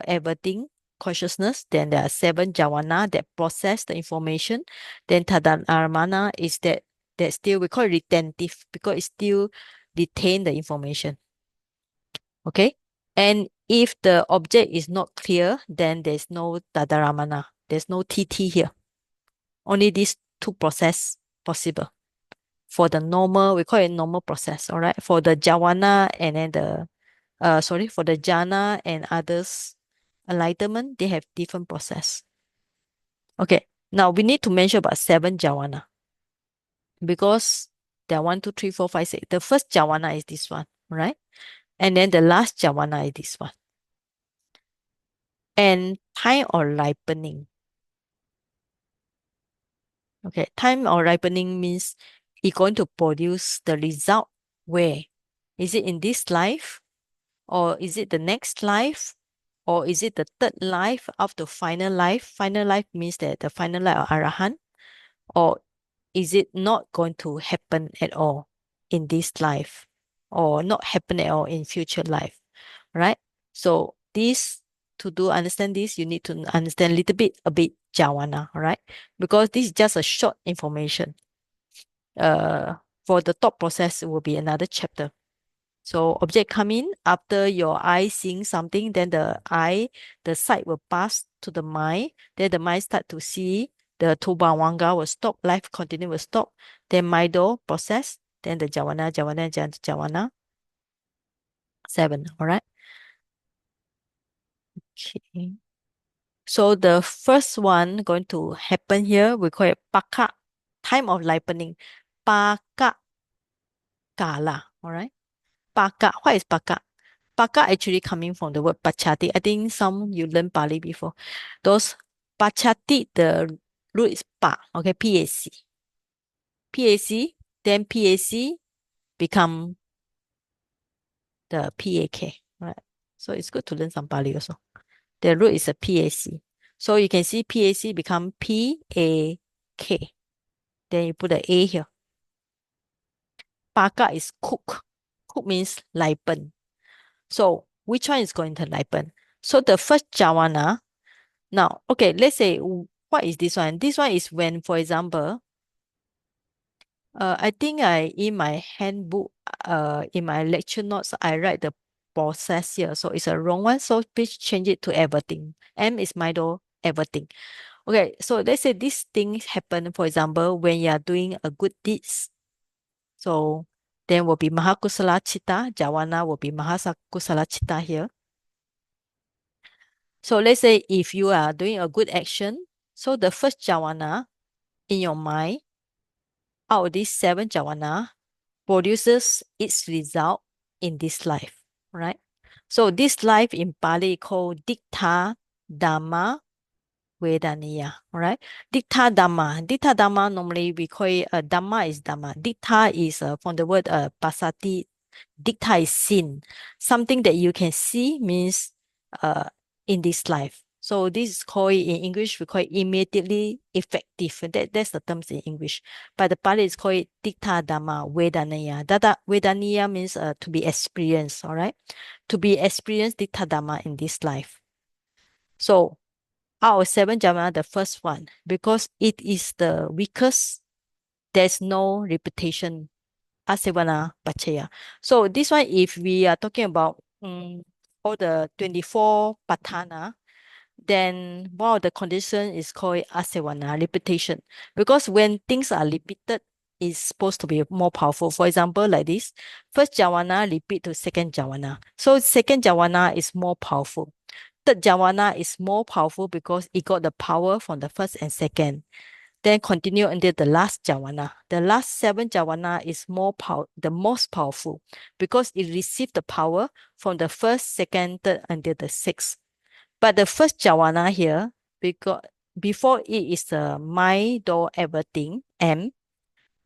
everything, consciousness, then there are 7 jhana that process the information. Then Tadaramana is that still we call it retentive because it still retain the information. Okay. And if the object is not clear, then there's no Tadaramana. There's no TT here. Only these two process possible. For the normal, we call it normal process, all right? For the Jhana and then for the jhana and others enlightenment, they have different process. Okay, now we need to mention about 7 jhana because there are 1, 2, 3, 4, 5, 6. The first jhana is this one, right? And then the last jhana is this one. And time or ripening. Okay, time or ripening means it's going to produce the result where? Is it in this life? Or is it the next life? Or is it the third life after final life? Final life means that the final life of Arahant. Or is it not going to happen at all? in this life or not happen at all in future life, right? So this, to understand this, you need to understand a bit Jawana, right? Because this is just a short information. For the thought process, it will be another chapter. So object come in after your eye seeing something, then the sight will pass to the mind. Then the mind start to see, the Tubawanga will stop, life continue will stop. Then mind door process, then the Jawana. 7, all right? Okay. So the first one going to happen here, we call it Paka, time of ripening. Paka Kala, all right? Paka, what is Paka? Paka actually coming from the word Pachati. I think some you learn Pali before. Those Pachati, the root is Pa, okay, PAC. PAC, then PAC become the PAK, right? So it's good to learn some Pali also. The root is a PAC. So you can see PAC become PAK. Then you put the A here. Paka is cook. Cook means ripen. So which one is going to ripen? So the first Jawana. Now, okay, let's say what is this one? This one is when, for example, I think in my handbook, in my lecture notes, I write the process here. So it's a wrong one. So please change it to everything. M is Mido, everything. Okay, so let's say this thing happen, for example, when you are doing a good deeds. So then will be Mahakusala Chitta, Jawana will be Mahasakusala Chitta here. So let's say if you are doing a good action, so the first Jawana in your mind, out of these 7 Jawana, produces its result in this life, right? So this life in Pali called Diktha Dhamma Vedaniya, right? Diktha Dhamma. Diktha Dhamma, normally we call it Dhamma is Dhamma. Diktha is from the word Pasati. Diktha is sin. Something that you can see means in this life. So this is called in English, we call it immediately effective. That's the terms in English. But the Pali is called Diktha Dhamma Vedaniya. Vedaniya means to be experienced, all right? To be experienced Diktha Dhamma in this life. So out of 7 Jama, the first one, because it is the weakest, there's no repetition. Asevana Pachaya. So this one, if we are talking about all the 24 Patana, then one of the condition is called Asevana, repetition. Because when things are repeated, it's supposed to be more powerful. For example, like this, first Jawana repeat to second Jawana. So second Jawana is more powerful. Third Jawana is more powerful because it got the power from the first and second. Then continue until the last Jawana. The last 7 Jawana is the most powerful because it received the power from the first, second, third until the 6th. But the first Jawana here, because before it is the mind, door, everything, M,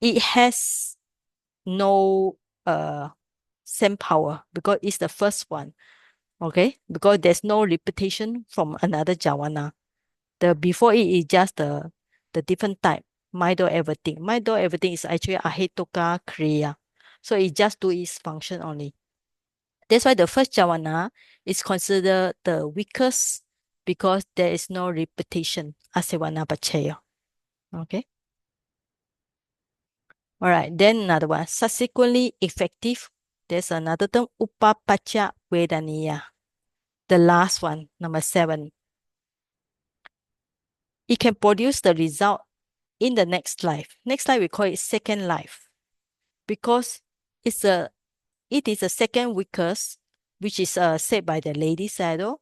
it has no same power because it's the first one. Okay, because there's no repetition from another Jawana. The before it is just the different type. Mind or everything. Mind or everything is actually ahetoka kriya. So it just do its function only. That's why the first Jawana is considered the weakest because there is no repetition. Asevana Pachaya. Okay. All right. Then another one. Subsequently effective. There's another term. Upapacha Vedaniya. The last one, number 7. It can produce the result in the next life. Next life we call it second life because it is a second weakest, which is said by the lady Sayadaw,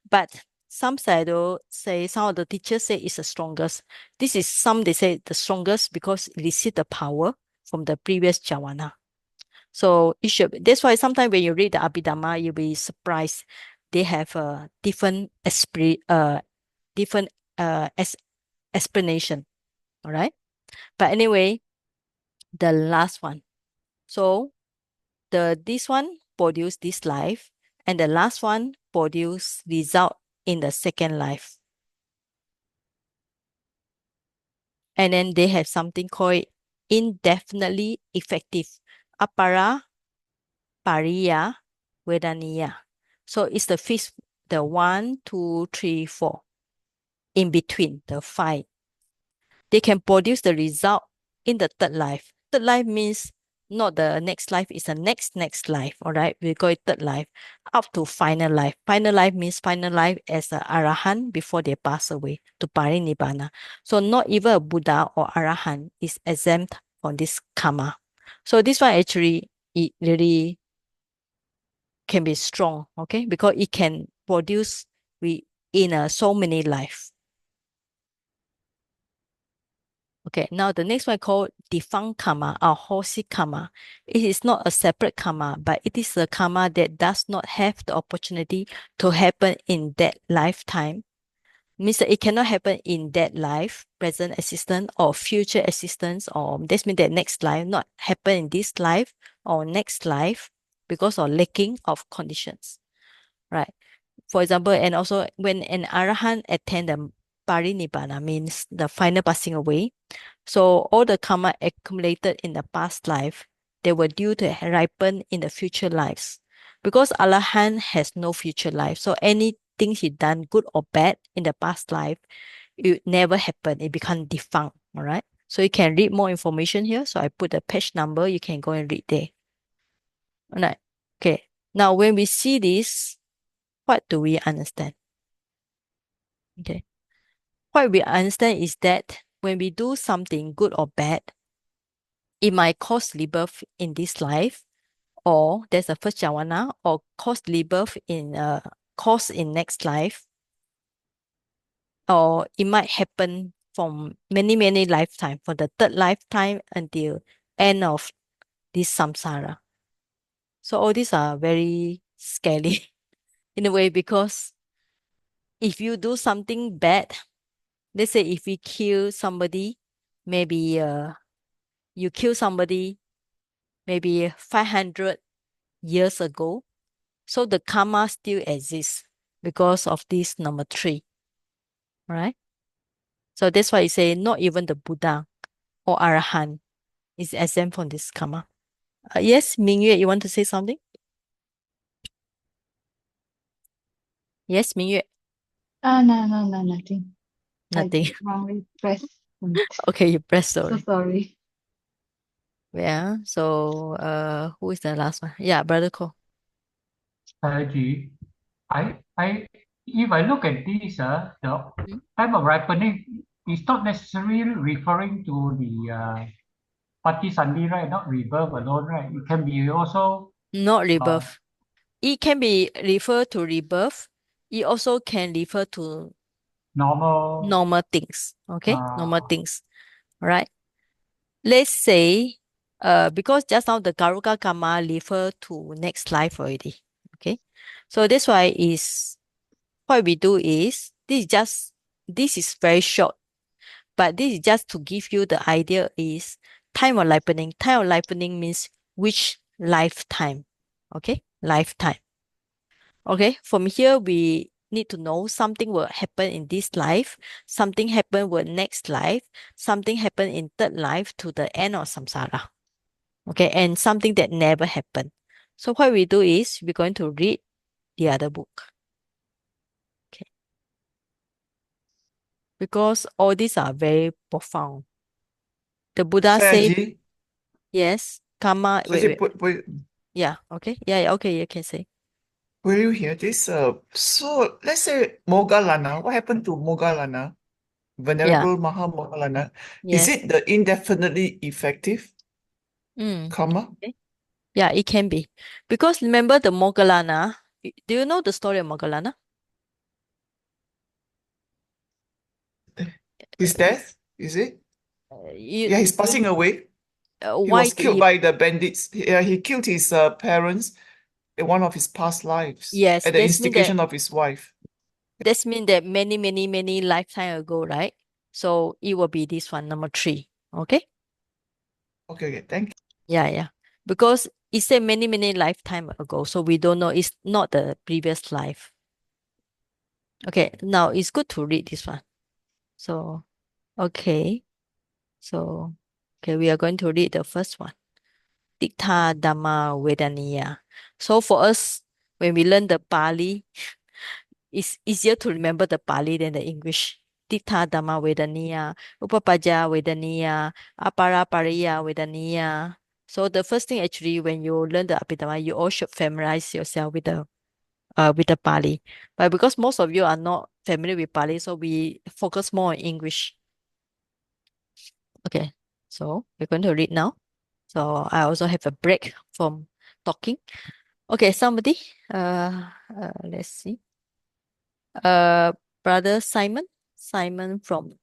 but some Sayadaw say, some of the teachers say it's the strongest. This is some they say the strongest because it received the power from the previous Jawana. So it should. That's why sometimes when you read the Abhidhamma, you'll be surprised. They have a different explanation. All right. But anyway, the last one. So this one produce this life, and the last one produce result in the second life. And then they have something called indefinitely effective. Apara, Pariya, Vedaniya. So it's the fifth, the 1, 2, 3, 4. In between the 5. They can produce the result in the third life. Third life means not the next life, it's the next life. All right. We call it third life up to final life. Final life means final life as an Arahant before they pass away to Parinibbana. So not even a Buddha or Arahant is exempt from this karma. So this one actually it really can be strong, okay, because it can produce in so many life. Okay, now the next one called defunct karma or horsey karma. It is not a separate karma, but it is a karma that does not have the opportunity to happen in that lifetime. Means that it cannot happen in that life, present existence or future existence, or this means that next life not happen in this life or next life because of lacking of conditions. Right. For example, and also when an Arahant attain the Parinibbana means the final passing away. So all the karma accumulated in the past life, they were due to ripen in the future lives. Because Arahant has no future life, so anything he done, good or bad, in the past life, it never happened. It become defunct. All right. So you can read more information here. So I put the page number. You can go and read there. All right. Okay. Now when we see this, what do we understand? Okay. What we understand is that when we do something good or bad, it might cause rebirth in this life, or there's a first jhana, or cause rebirth in next life, or it might happen from many lifetime, from the third lifetime until end of this samsara. So all these are very scary in a way, because if you do something bad, let's say if we kill somebody, maybe you kill somebody maybe 500 years ago, so the karma still exists because of this number 3, right? So that's why you say not even the Buddha or Arahant is exempt from this karma. Yes, Mingyue, you want to say something? Yes, Mingyue. No, nothing. Nothing. I wrongly pressed. Okay, you press So sorry. sorry. Yeah. So who is the last one? Yeah, Brother Ko. Ji, if I look at this, the Hmm? time of ripening is not necessarily referring to the Patisandhi, right? Not rebirth alone, right? It can be also Not rebirth. It can be refer to rebirth. It also can refer to normal. normal things. Okay, normal Uh, things. All right. Let's say, because just now the Garuka Karma refer to next life already. Okay. So that's why is what we do is this is very short, but this is just to give you the idea is time of ripening. Time of ripening means which lifetime. Okay, lifetime. Okay, from here we need to know something will happen in this life, something happen will next life, something happen in third life to the end of samsara. Okay, and something that never happened. So what we do is we're going to read the other book. Okay. Because all these are very profound. The Buddha said, Sayaji, yes, karma, Sayaji, yeah, okay, yeah, okay, you can say. will you hear this? So let's say Moggallana. What happened to Moggallana? Yeah, Venerable Maha Moggallana. Is yes. it the indefinitely effective Mm. karma? Okay. Yeah, it can be. Because remember the Moggallana, do you know the story of Moggallana? His death, is it? You, Yeah, he's passing away. He why was did killed he? by the bandits. He killed his parents in one of his past lives Yes, at the instigation of his wife. that's mean that many lifetime ago, right? So it will be this one, number 3. Okay? Okay, thank you. Yeah. Because it said many lifetime ago, so we don't know. It's not the previous life. Okay, now it's good to read this one. So, okay. So, okay, we are going to read the first one. Diktha Dhamma Vedaniya. So for us, when we learn the Pali, it's easier to remember the Pali than the English. Diktha Dhamma Vedaniya, Upapaja Vedaniya, Aparapariya Vedaniya. So the first thing actually when you learn the Abhidhamma, you all should familiarize yourself with the Pali. But because most of you are not familiar with Pali, so we focus more on English. Okay, so we're going to read now. So I also have a break from talking. Okay, somebody, let's see. Brother Simon from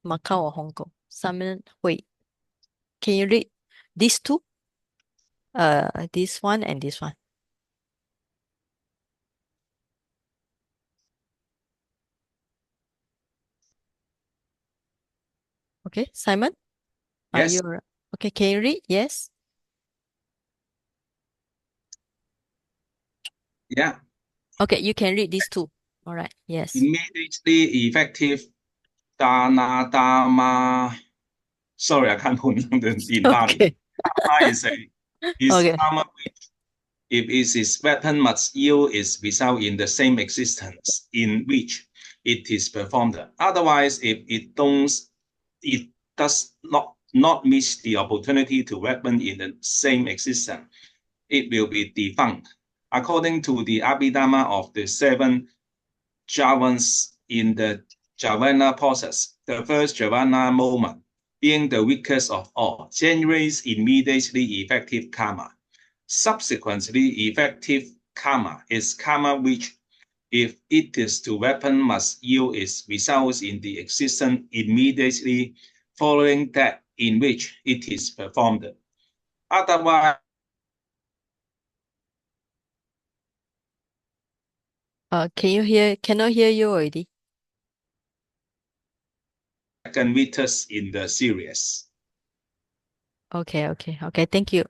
Macau or Hong Kong. Simon, wait, can you read these two? This one and this one. Okay, Simon, are Yes. you okay? Can you read? Yes. Yeah. Okay, you can read these two. All right. Yes. Immediately effective dana dharma. Sorry, I can't pronounce it in Pali. Okay. Dharma is Okay. karma which, if it is weapon, must yield its result in the same existence in which it is performed. Otherwise, if it does not miss the opportunity to weapon in the same existence, it will be defunct. According to the Abhidhamma of the seven Javans in the Javana process, the first Javana moment, being the weakest of all, generates immediately effective karma. Subsequently, effective karma is karma which, if it is to weapon, must yield its results in the existence immediately following that in which it is performed. Otherwise, Cannot hear you already. second weakest in the series. Okay. Thank you.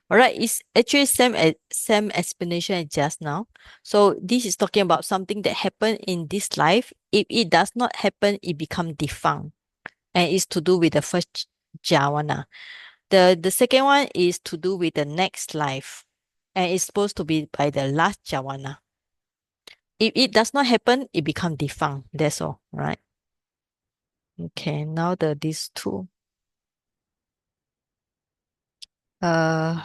All right, it's actually same explanation as just now. So this is talking about something that happened in this life. If it does not happen, it become defunct, and it's to do with the first jhana. The second one is to do with the next life, and it's supposed to be by the last jhana. If it does not happen, it become defunct. That's all, right? Okay, now these two. Uh,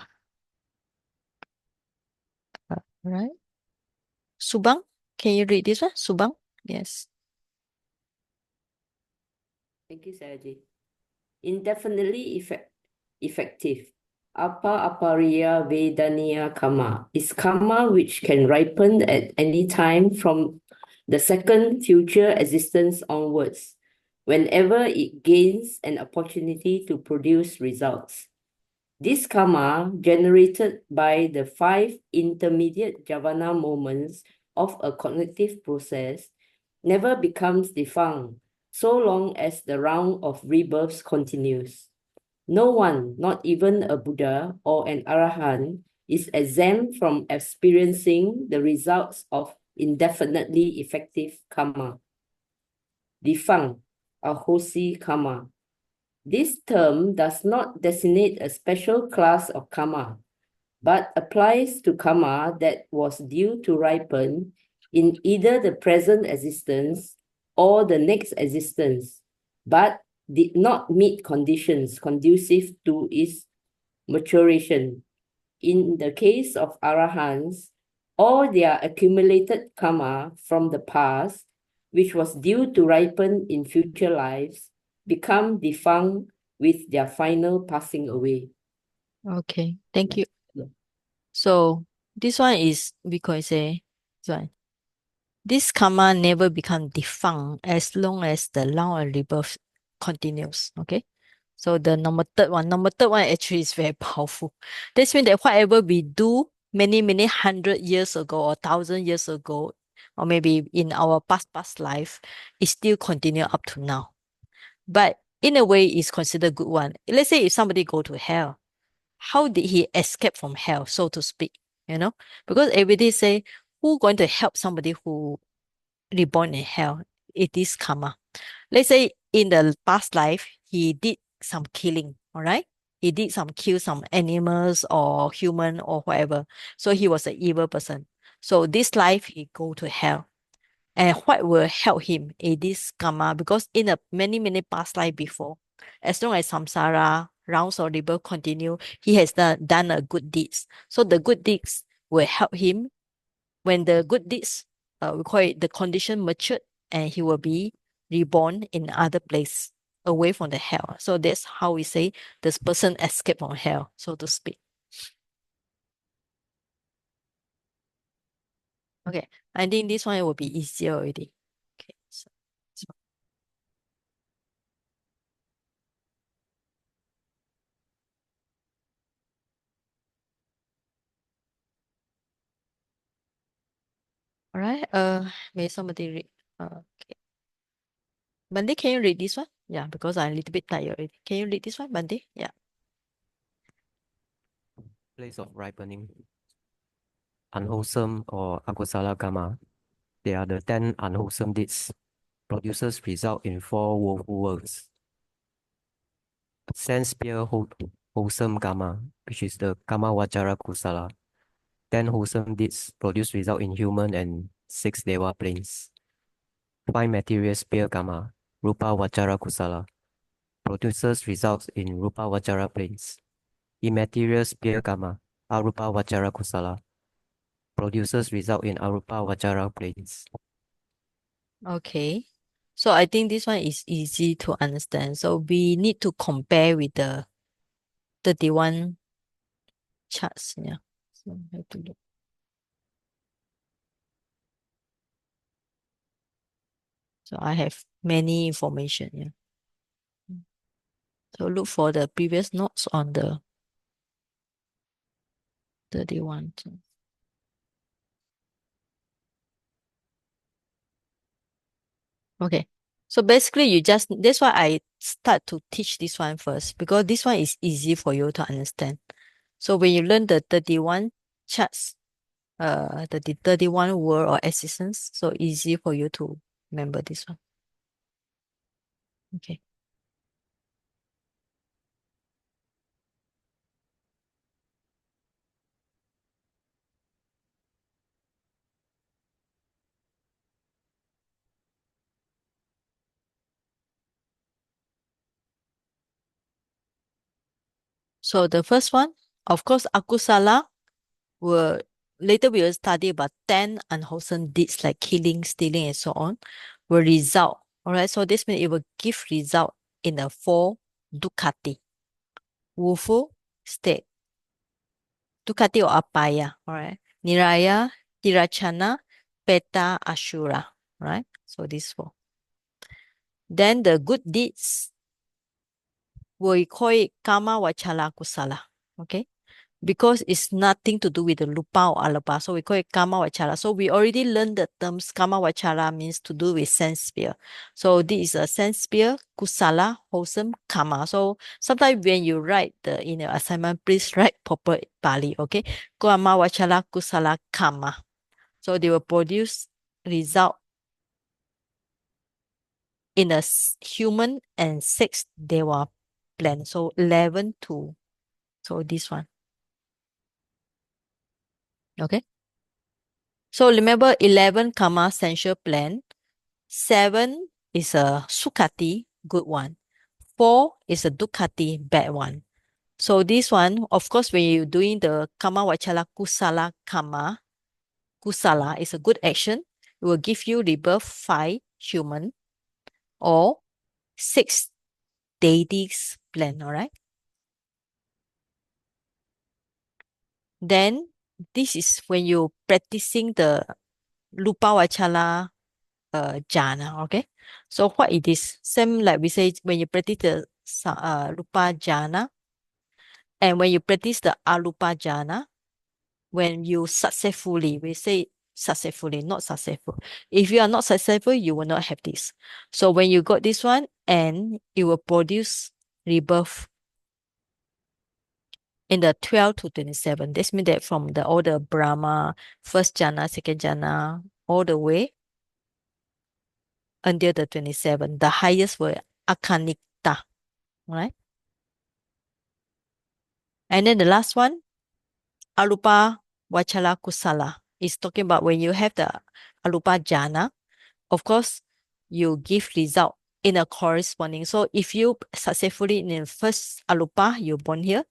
right. Subang, can you read this one? Subang? Yes. Thank you, Saji. Indefinitely effective. Apariya Vedaniya Kamma is karma which can ripen at any time from the second future existence onwards, whenever it gains an opportunity to produce results. This karma, generated by the 5 intermediate jhana moments of a cognitive process, never becomes defunct so long as the round of rebirths continues. No one, not even a Buddha or an Arahant, is exempt from experiencing the results of indefinitely effective karma. Defunct, ahosi karma. This term does not designate a special class of karma, but applies to karma that was due to ripen in either the present existence or the next existence, but did not meet conditions conducive to its maturation. In the case of arahants, all their accumulated karma from the past, which was due to ripen in future lives, become defunct with their final passing away. Okay, thank you. Yeah. So this one is because this karma never become defunct as long as the round and rebirth continues. Okay. So the number third one actually is very powerful. This means that whatever we do many 100 years ago or 1,000 years ago, or maybe in our past life, it still continue up to now. But in a way, it's considered good one. Let's say if somebody go to hell, how did he escape from hell, so to speak? Because everybody say, who going to help somebody who reborn in hell? It is karma. Let's say in the past life, he did some killing, all right? He did kill some animals or human or whatever. So he was an evil person. So this life he go to hell. And what will help him is this karma, because in a many past life before, as long as samsara, rounds of rebirth continue, he has done a good deeds. So the good deeds will help him. When the good deeds, we call it the condition matured, and he will be reborn in other place away from the hell. So that's how we say this person escaped from hell, so to speak. Okay, I think this one will be easier already. Okay, so this one. All right, may somebody read? Okay. Monday, can you read this one? Yeah, because I'm a little bit tired already. Can you read this one, Monday? Yeah. Place of ripening. Unwholesome or akusala karma. They are the 10 unwholesome deeds. Produces result in 4 woeful worlds. Sense pure wholesome karma, which is the karma vachara kusala. 10 wholesome deeds produce result in human and 6 deva planes. 5 material sphere karma, rupa vachara kusala, produces results in rupa vachara planes. Immaterial sphere karma, arupa vachara kusala, produces result in arupa vachara planes. Okay. So I think this one is easy to understand. So we need to compare with the 31 charts. Yeah. So I have to look. So I have many information. Yeah. So look for the previous notes on the 31. Okay. So basically that's why I start to teach this one first, because this one is easy for you to understand. So when you learn the 31 charts, the 31 word or existence, so easy for you to remember this one. Okay. So the first one, of course, akusala later we will study about 10 unwholesome deeds like killing, stealing, and so on, will result. All right. So this means it will give result in a 4 dukkati, woeful state. Dukkati or apaya. All right. Niraya, tirachana, peta, ashura. Right. So these 4. Then the good deeds, we call it kama vachala kusala. Okay. Because it's nothing to do with the lupa or alapa. So we call it kama vachala. So we already learned the terms kama vachala means to do with sense sphere. So this is a sense sphere, kusala, wholesome, kama. So sometimes when you write in your assignment, please write proper Pali, okay? Kama vachala, kusala, kama. So they will produce result in a human and 6 deva plan. So 11 to, so this one. Okay. So remember 11 karma essential plan. 7 is a Sukhati, good one. 4 is a Dukkati, bad one. So this one, of course, when you're doing the Kamma Vachala Kusala Kamma, Kusala is a good action. It will give you rebirth 5 human or 6 deities plan, all right? Then this is when you're practicing the Lupa Vachala jhana, okay? So what it is? Same like we say when you practice the rupa jhana, and when you practice the arupa jhana, when you successfully, we say successfully, not successful. If you are not successful, you will not have this. So when you got this one, and it will produce rebirth in the 12 to 27. This means that from all the Brahma, first jhana, second jhana, all the way until the 27. The highest were Akanikta, right? And then the last one, arupa vachala kusala, is talking about when you have the arupa jhana, of course, you give result in a corresponding. So if you successfully in the first arupa, you born here.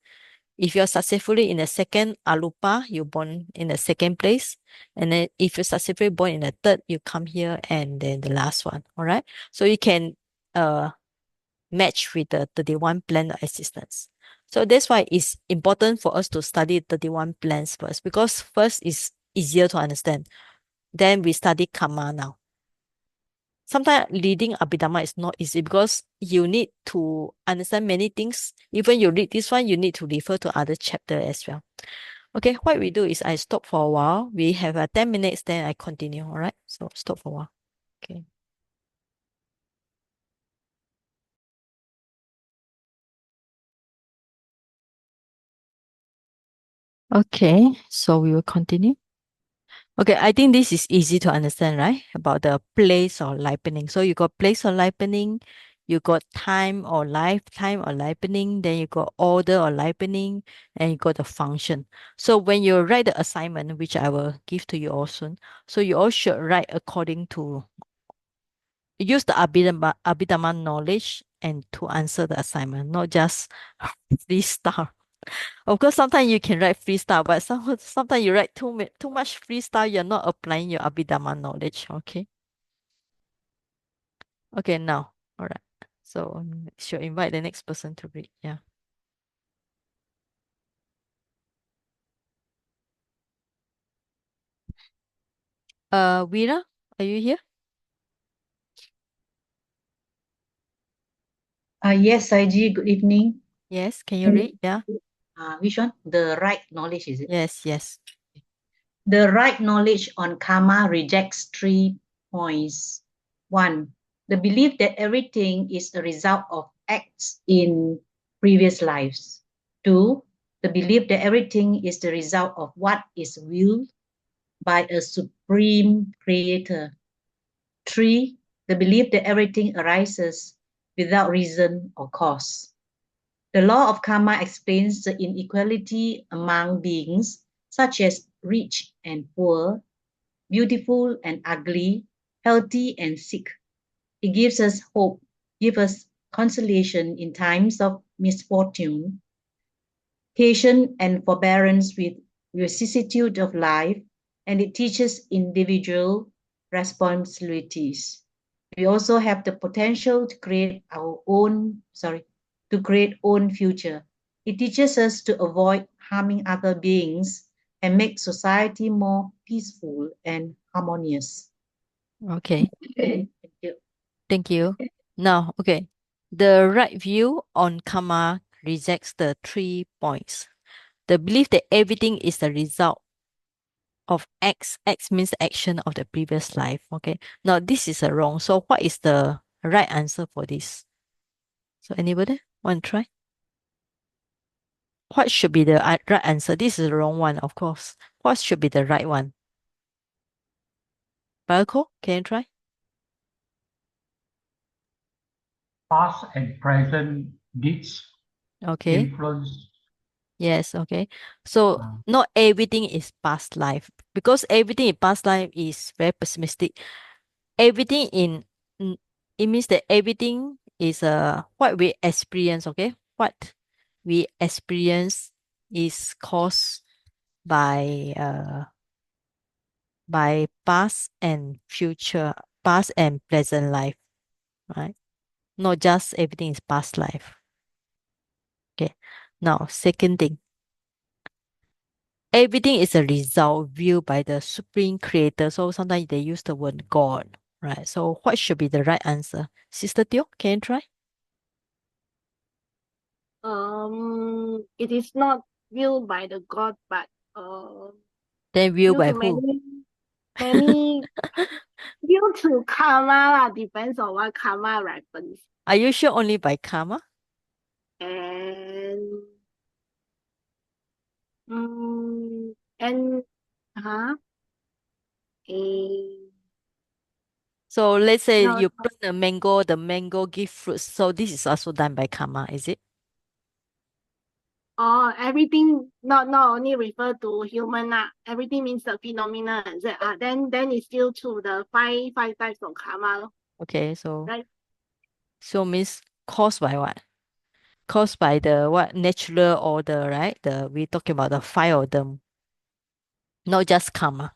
If you're successfully in the second arupa, you born in the second place. And then if you're successfully born in the third, you come here and then the last one. All right. So you can match with the 31 plan of existence. So that's why it's important for us to study 31 plans first, because first is easier to understand. Then we study karma now. Sometimes reading Abhidhamma is not easy because you need to understand many things. Even you read this one, you need to refer to other chapter as well. Okay, what we do is I stop for a while. We have 10 minutes, then I continue. All right, so stop for a while. Okay. Okay, so we will continue. Okay, I think this is easy to understand, right? About the place or ripening. So you got place or ripening, you got time or lifetime or ripening, then you got order or ripening, and you got the function. So when you write the assignment, which I will give to you all soon, so you all should write according to use the Abhidhamma knowledge and to answer the assignment, not just freestyle. Of course, sometimes you can write freestyle, but sometimes you write too much freestyle, you're not applying your Abhidhamma knowledge. Okay. Okay, now. All right. So should invite the next person to read. Yeah. Veera, are you here? Yes, Saiji, good evening. Yes, can you read? Yeah. Which one? The right knowledge, is it? Yes, yes. The right knowledge on karma rejects 3 points. 1. The belief that everything is a result of acts in previous lives. 2. The belief that everything is the result of what is willed by a supreme creator. 3. The belief that everything arises without reason or cause. The law of karma explains the inequality among beings, such as rich and poor, beautiful and ugly, healthy and sick. It gives us hope, gives us consolation in times of misfortune, patience and forbearance with vicissitude of life, and it teaches individual responsibilities. We also have the potential to create own future. It teaches us to avoid harming other beings and make society more peaceful and harmonious. Okay. Thank you. Thank you. Now, okay. The right view on karma rejects the 3 points. The belief that everything is the result of X. X means the action of the previous life. Okay. Now this is a wrong. So what is the right answer for this? So anybody want to try? What should be the right answer? This is the wrong one, of course. What should be the right one? Barco, can you try? Past and present deeds Okay. influence. Yes, okay. So not everything is past life, because everything in past life is very pessimistic. Everything it means that everything is what we experience, okay? What we experience is caused by past and future, past and present life, right? Not just everything is past life. Okay. Now, second thing. Everything is a result viewed by the supreme creator. So sometimes they use the word God, right? So what should be the right answer? Sister Teo, can you try? It is not viewed by the God, but Then viewed due by to who? many due to karma lah, depends on what karma happens. Are you sure only by karma? And and huh? Eh, So let's say no, you plant a mango, the mango give fruits. So this is also done by karma, is it? Oh, everything not only refer to human everything means the phenomena is it? Then it's still to the five types of karma, Okay, so right? so means caused by what? Caused by the what natural order, right? We talking about the five of them, not just karma.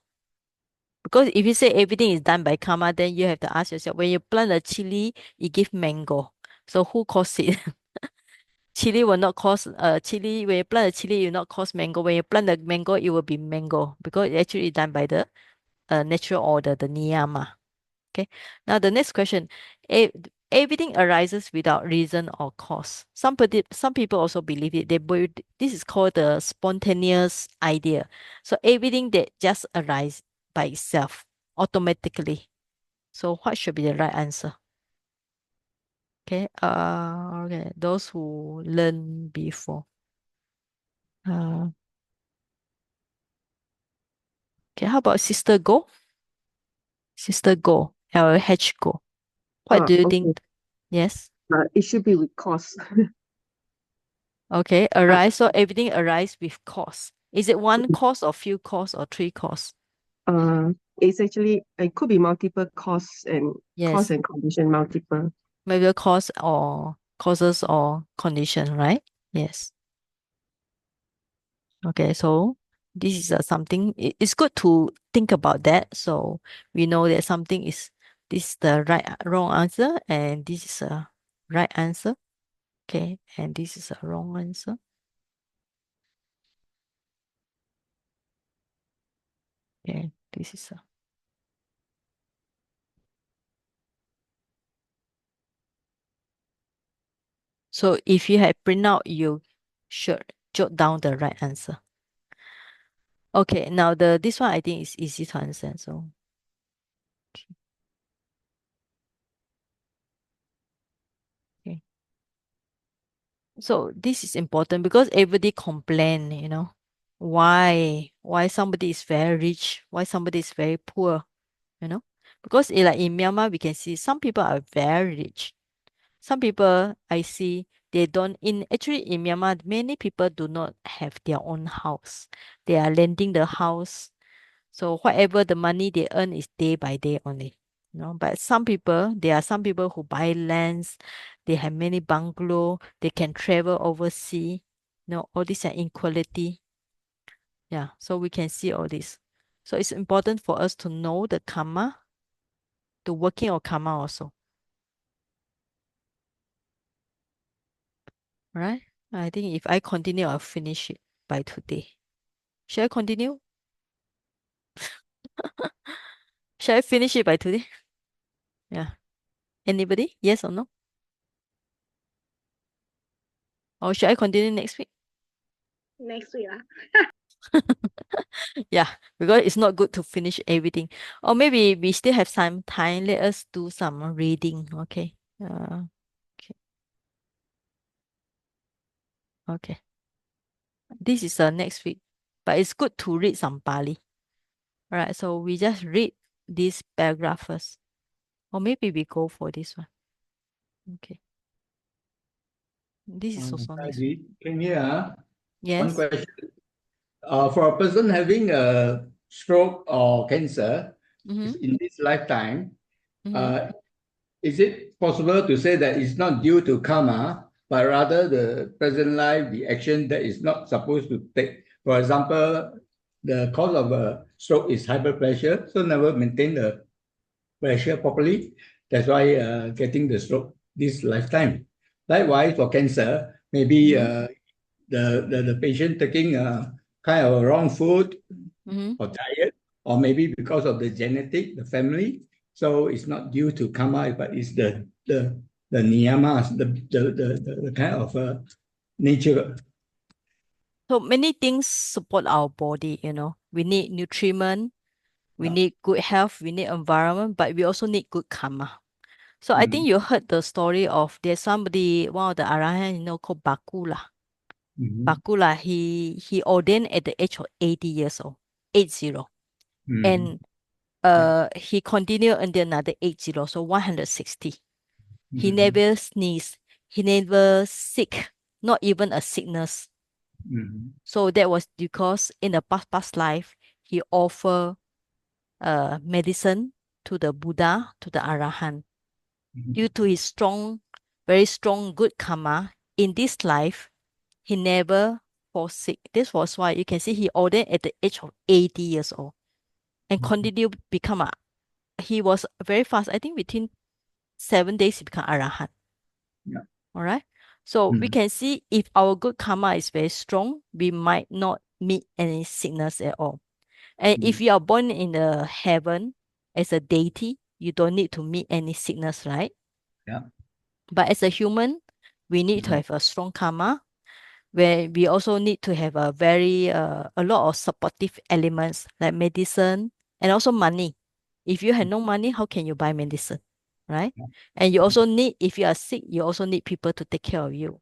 Because if you say everything is done by karma, then you have to ask yourself, when you plant a chili, it give mango. So who caused it? Chili will not cause chili. When you plant a chili, it will not cause mango. When you plant the mango, it will be mango because it actually is done by the natural order, the niyama. Okay. Now the next question. Everything arises without reason or cause. Some people also believe it. This is called the spontaneous idea. So everything that just arises by itself automatically. So what should be the right answer? Okay. Okay. Those who learn before. Uh, okay. How about Sister Go? Sister Go. LH Go. What do you Okay. think? Yes. It should be with cause. Okay. Arise. So everything arise with cause. Is it one cause or few cause or three cause? It's actually it could be multiple cause and Yes. condition multiple. Maybe a cause or causes or condition, right? Yes. Okay. So this is something. It's good to think about that. So we know that something is this the wrong answer, and this is a right answer. Okay, and this is a wrong answer. Okay, this is a. So if you have print out, you should jot down the right answer. Okay, now this one I think is easy to understand. So okay. So this is important because everybody complain, why somebody is very rich, why somebody is very poor, because like in Myanmar we can see some people are very rich. Some people I see they don't actually in Myanmar many people do not have their own house. They are lending the house. So whatever the money they earn is day by day only. But there are some people who buy lands, they have many bungalow, they can travel overseas. All these are inequality. Yeah, so we can see all this. So it's important for us to know the karma, the working of karma also. Right? I think if I continue, I'll finish it by today. Shall I continue? Shall I finish it by today? Yeah. Anybody? Yes or no? Or should I continue next week? Next week. Yeah, because it's not good to finish everything. Or maybe we still have some time. Let us do some reading. Okay. Okay. Okay. This is next week. But it's good to read some Pali. Alright, so we just read this paragraph first. Or maybe we go for this one. Okay. This is also next week. Can you one Yes. question? For a person having a stroke or cancer Mm-hmm. in this lifetime, Mm-hmm. is it possible to say that it's not due to karma, but rather the present life, the action that is not supposed to take? For example, the cause of a stroke is hyperpressure, so never maintain the pressure properly. That's why getting the stroke this lifetime. Likewise, for cancer, maybe the patient taking kind of wrong food or diet, or maybe because of the genetic, the family. So it's not due to karma, but it's the niyamas, the kind of nature. So many things support our body, We need nutriment, we need good health, we need environment, but we also need good karma. So I think you heard the story of there's somebody, one of the Arahant, called Bakula. Bakula, he ordained at the age of 80 years old, 80. And he continued until another 80, so 160. He never sneezed, he never sick, not even a sickness. So that was because in the past life, he offered medicine to the Buddha, to the Arahant. Due to his very strong good karma, in this life, he never fall sick. This was why you can see he ordained at the age of 80 years old and continued become he was very fast. I think within 7 days, he become Arahant. Yeah. All right. So we can see if our good karma is very strong, we might not meet any sickness at all. And if you are born in the heaven as a deity, you don't need to meet any sickness, right? Yeah. But as a human, we need to have a strong karma, where we also need to have a lot of supportive elements like medicine and also money. If you have no money, how can you buy medicine, right? And you also need, if you are sick, you also need people to take care of you.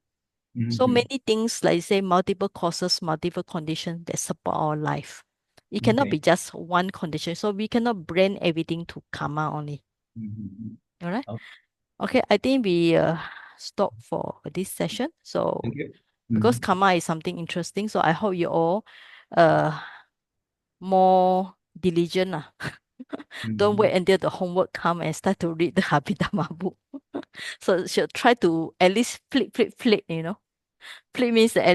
So many things, like say multiple causes, multiple conditions that support our life. It cannot be just one condition. So we cannot blame everything to karma only. All right. Okay, I think we stop for this session. So Thank you. because karma is something interesting, so I hope you all more diligent. Don't wait until the homework come and start to read the Abhidhamma book. So should try to at least flip. Flip means that at